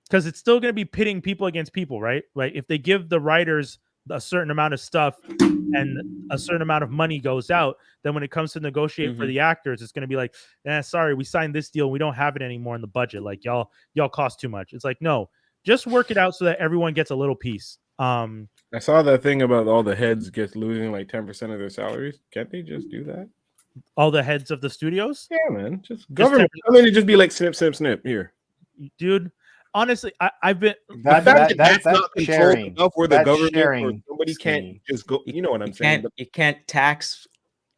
because it's still gonna be pitting people against people, right? Like, if they give the writers a certain amount of stuff and a certain amount of money goes out, then when it comes to negotiate for the actors, it's gonna be like, sorry, we signed this deal, we don't have it anymore in the budget. Like, y'all cost too much. It's like, no, just work it out so that everyone gets a little piece. I saw that thing about all the heads losing like 10% of their salaries. Can't they just do that? All the heads of the studios? Yeah, man. Just government. I mean, it just be like snip, snip, snip here. Dude, honestly, I've been that's not sharing enough where the government or somebody scheme. can't just go. You know what I'm saying? You can't tax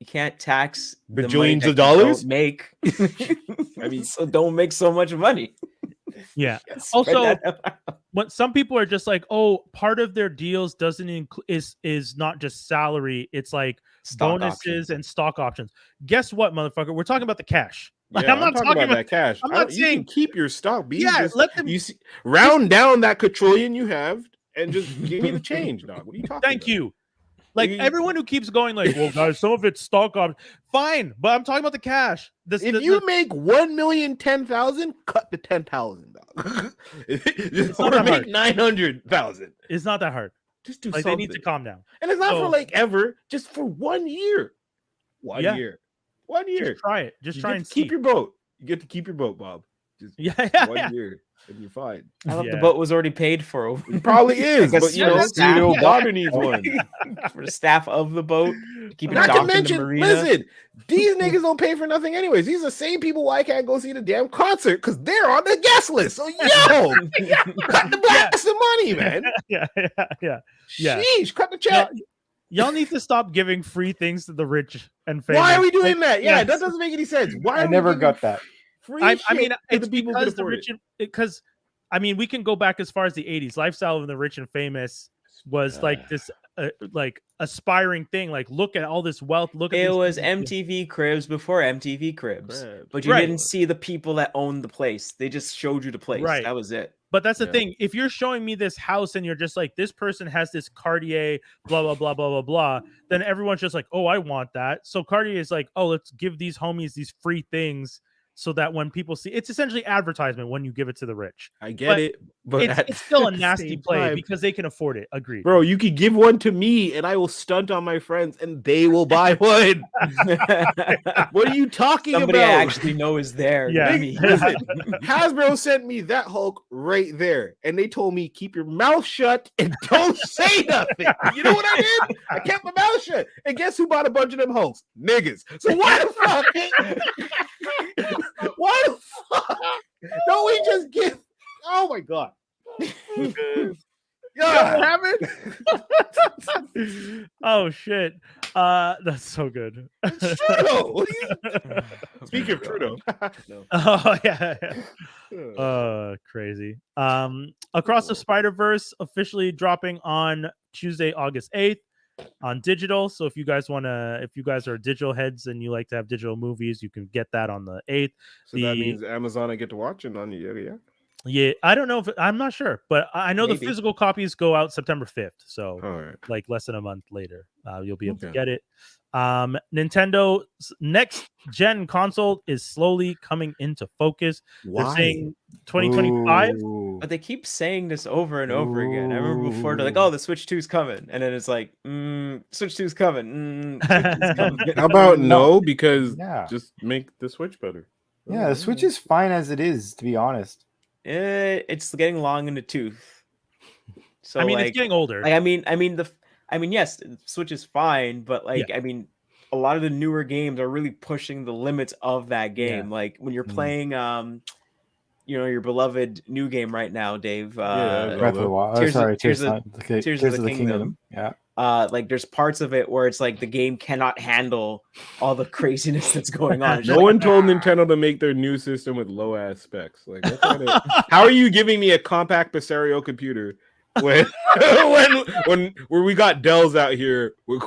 bajillions of dollars. Make. I mean, so don't make so much money. Yeah. Also, when some people are just like, oh, part of their deals doesn't include is not just salary, it's like stock bonuses options and stock options. Guess what, motherfucker? We're talking about the cash. Like, yeah, I'm not talking about that cash. I'm not saying you can keep your stock. Yeah, let them round down that quadrillion you have and just give me the change, dog. What are you talking Thank you. Like, everyone who keeps going like, well, guys, some of it's stock options. Fine, but I'm talking about the cash. If you make 1,010,000, cut the 10,000, dog. Or make 900,000. It's not that hard. Just do like something. They need to calm down. And it's not for like ever, just for 1 year. 1 year. 1 year. Just try it. Just try and keep your boat. You get to keep your boat, Bob. Just 1 year. And you're fine. I thought the boat was already paid for. It probably is, but you know, Bob needs one for the staff of the boat. Keep it not to mention, mention, the marina. listen, these niggas don't pay for nothing anyways. These are the same people why I can't go see the damn concert, because they're on the guest list. So yo, cut the black some money, man. Yeah. Sheesh, cut the check. Y'all need to stop giving free things to the rich and famous. Why are we doing that? Yeah, that doesn't make any sense. Why? I never got that. I mean, it's because the rich because I mean, we can go back as far as the 80s. Lifestyle of the rich and famous was like this like aspiring thing. Like, look at all this wealth. Look at it was MTV Cribs before MTV Cribs. But you didn't see the people that owned the place. They just showed you the place. Right. That was it. But that's the thing. If you're showing me this house and you're just like, this person has this Cartier, blah, blah, blah, blah, blah, blah, then everyone's just like, oh, I want that. So Cartier is like, oh, let's give these homies these free things so that when people see, it's essentially advertisement when you give it to the rich. I get it, but it's still a nasty play because they can afford it. Agreed. Bro, you could give one to me and I will stunt on my friends and they will buy one. What are you talking Somebody about? I actually know is there. Yeah. Listen, Hasbro sent me that Hulk right there. And they told me, keep your mouth shut and don't say nothing. You know what I did? I kept my mouth shut. And guess who bought a bunch of them Hulks? Niggas. So why the fuck? Why the fuck don't we just give? Oh my god! Yeah, oh shit! That's so good. Trudeau. Speaking of Trudeau, no. Oh yeah. Crazy. Across the Spider-Verse officially dropping on Tuesday, August 8th. On digital. So if you guys are digital heads and you like to have digital movies, you can get that on the 8th. So that means Amazon I get to watch it on the Yeah, I don't know if I'm not sure, but I know the physical copies go out September 5th. So like less than a month later, you'll be able to get it. Nintendo's next gen console is slowly coming into focus. Why? They're saying 2025. But they keep saying this over and over again. I remember before they're like, "Oh, the Switch 2's coming," and then it's like, "Switch 2's coming." How about no? Because just make the Switch better. Yeah, the Switch is fine as it is, to be honest. It's getting long in the tooth. So I mean, it's getting older. Like, I mean, yes, the Switch is fine, but like, I mean, a lot of the newer games are really pushing the limits of that game. Yeah. Like when you're playing, your beloved new game right now, Dave. Breath of the Wild. Tears of the Kingdom. Yeah. Like there's parts of it where it's like the game cannot handle all the craziness that's going on. No one told Nintendo to make their new system with low ass specs. Like, how are you giving me a compact Presario computer when we got Dells out here with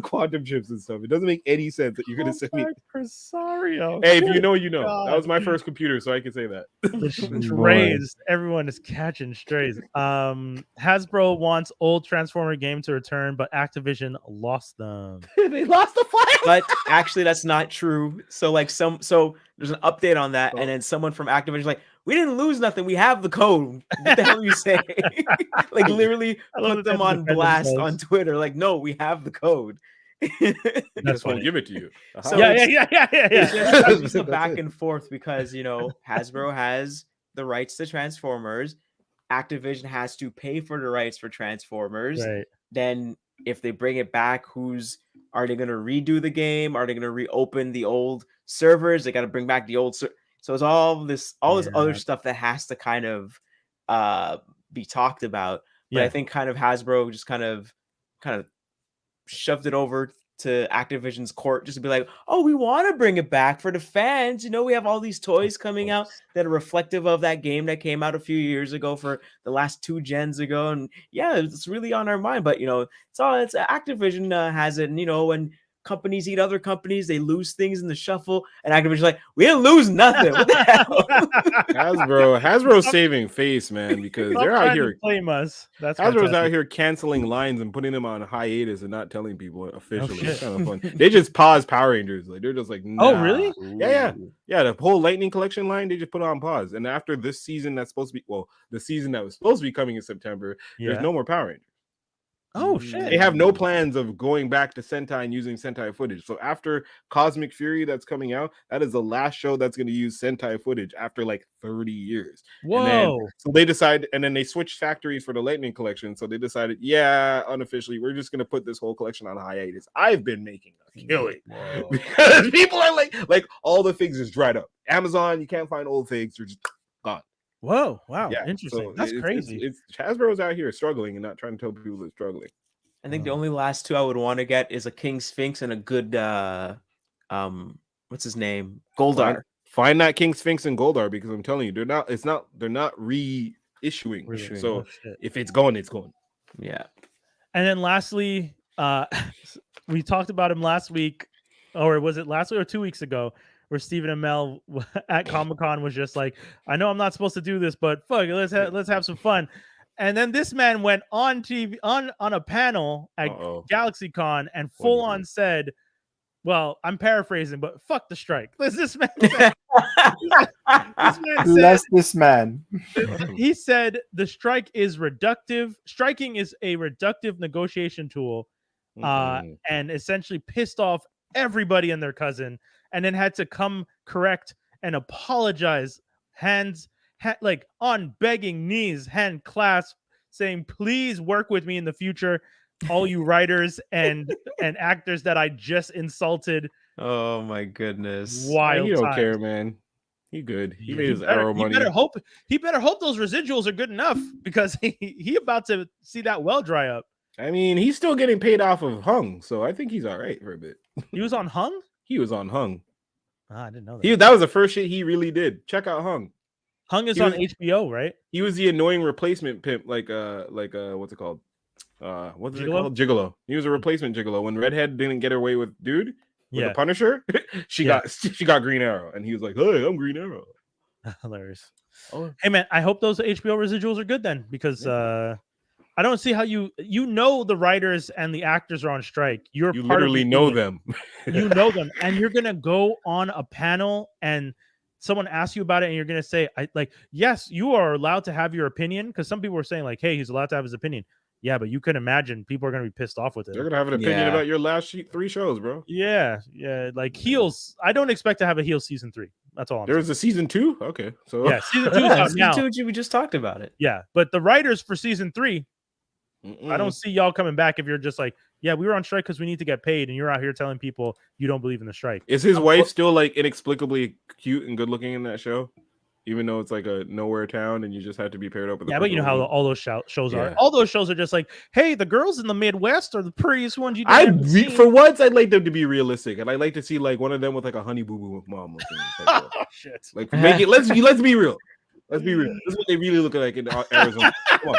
quantum chips and stuff? It doesn't make any sense that you're gonna send me Presario. Hey, if you know, you know. God. That was my first computer, so I can say that. The strays, everyone is catching strays. Hasbro wants old Transformer game to return, but Activision lost them. They lost the fight. But actually, that's not true. So there's an update on that, and then someone from Activision like, we didn't lose nothing. We have the code. What the hell are you saying? Like literally put them on blast on Twitter. Like, no, we have the code. That's why I give it to you. So yeah. It's just a back and forth because Hasbro has the rights to Transformers. Activision has to pay for the rights for Transformers. Right. Then if they bring it back, are they going to redo the game? Are they going to reopen the old servers? They got to bring back the old servers. So it's all this other stuff that has to kind of be talked about. But I think kind of Hasbro just kind of shoved it over to Activision's court just to be like, oh, we want to bring it back for the fans. We have all these toys coming out that are reflective of that game that came out a few years ago for the last 2 gens ago. And yeah, it's really on our mind. But, it's Activision has it. And, when companies eat other companies, they lose things in the shuffle, and Activision's like, we didn't lose nothing. What the hell? Hasbro's saving face, man, because they're out here claim us. That's Hasbro's out here canceling lines and putting them on hiatus and not telling people officially. It's kind of fun. They just pause Power Rangers. Like they're just like, nah. Oh really? Yeah. The whole Lightning Collection line they just put on pause. And after this season, that's supposed to be the season that was supposed to be coming in September, there's no more Power Rangers. Oh shit! They have no plans of going back to Sentai and using Sentai footage. So after Cosmic Fury that's coming out, that is the last show that's going to use Sentai footage after like 30 years. Whoa! So they decide, and then they switched factories for the Lightning Collection. So they decided, unofficially, we're just going to put this whole collection on hiatus. I've been making a killing because people are like all the figs is dried up. Amazon, you can't find old figs; they're just gone. Whoa! Wow! Yeah, interesting. So that's crazy. It's Hasbro's out here struggling and not trying to tell people they're struggling. I think the only last 2 I would want to get is a King Sphinx and a good what's his name? Goldar. Find that King Sphinx and Goldar because I'm telling you, they're not reissuing. So if it's going, it's going. Yeah. And then lastly, we talked about him last week, or was it last week or 2 weeks ago? Where Stephen Amell at Comic-Con was just like, I know I'm not supposed to do this, but fuck it, let's have some fun. And then this man went on TV on a panel at GalaxyCon and full on said, well, I'm paraphrasing, but fuck the strike. This man said, he said the strike is reductive. Striking is a reductive negotiation tool, and essentially pissed off everybody and their cousin. And then had to come correct and apologize, like on begging knees, hand clasp, saying, please work with me in the future, all you writers and actors that I just insulted. Oh my goodness. Wild. He don't care, man. He good. He made his Arrow money. He better hope those residuals are good enough because he about to see that well dry up. I mean, he's still getting paid off of Hung, so I think he's all right for a bit. He was on Hung? He was on Hung. I didn't know that. That was the first shit he really did. Check out Hung. Hung is on HBO, right? He was the annoying replacement pimp, like what's it called? What's it called? Gigolo. He was a replacement Gigolo. When Redhead didn't get her way with the Punisher, she got Green Arrow, and he was like, "Hey, I'm Green Arrow." Hilarious. Hey man, I hope those HBO residuals are good then, because I don't see how you the writers and the actors are on strike. You literally know them. You know them, and you're gonna go on a panel and someone asks you about it, and you're gonna say, yes, you are allowed to have your opinion, because some people were saying like, hey, he's allowed to have his opinion. Yeah, but you can imagine people are gonna be pissed off with it. They're gonna have an opinion about your last 3 shows, bro. Yeah, like Heels. I don't expect to have a Heels season 3. That's all. There's a season 2. Okay, so yeah, season 2 is out now. Season 2, we just talked about it. Yeah, but the writers for season 3. I don't see y'all coming back if you're just like, yeah, we were on strike because we need to get paid, and you're out here telling people you don't believe in the strike. Is his wife still like inexplicably cute and good looking in that show? Even though it's like a nowhere town and you just had to be paired up with but you know how all those shows are. All those shows are just like, hey, the girls in the Midwest are the prettiest ones you for once, I'd like them to be realistic, and I'd like to see like one of them with like a honey boo boo mom. Oh shit! Like make it. Let's be real. Let's be real. This is what they really look like in Arizona. Come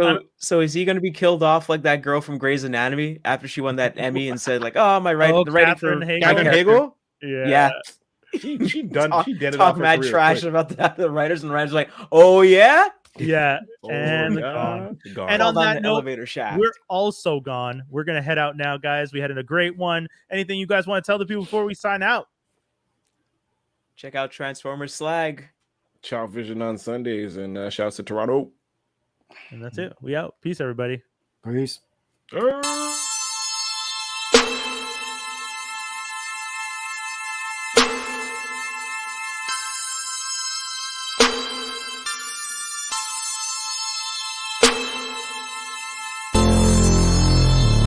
on. So is he going to be killed off like that girl from Grey's Anatomy after she won that Emmy and said like, "Oh, my right, the writing for Katherine Hagel." Yeah. She did it. Talk mad trash about the writers, and the writers are like, "Oh yeah, yeah." And gone. And on that note, elevator shaft. We're also gone. We're gonna head out now, guys. We had a great one. Anything you guys want to tell the people before we sign out? Check out Transformers Slag. Child Vision on Sundays, and shouts to Toronto. And that's it. We out. Peace, everybody. Peace.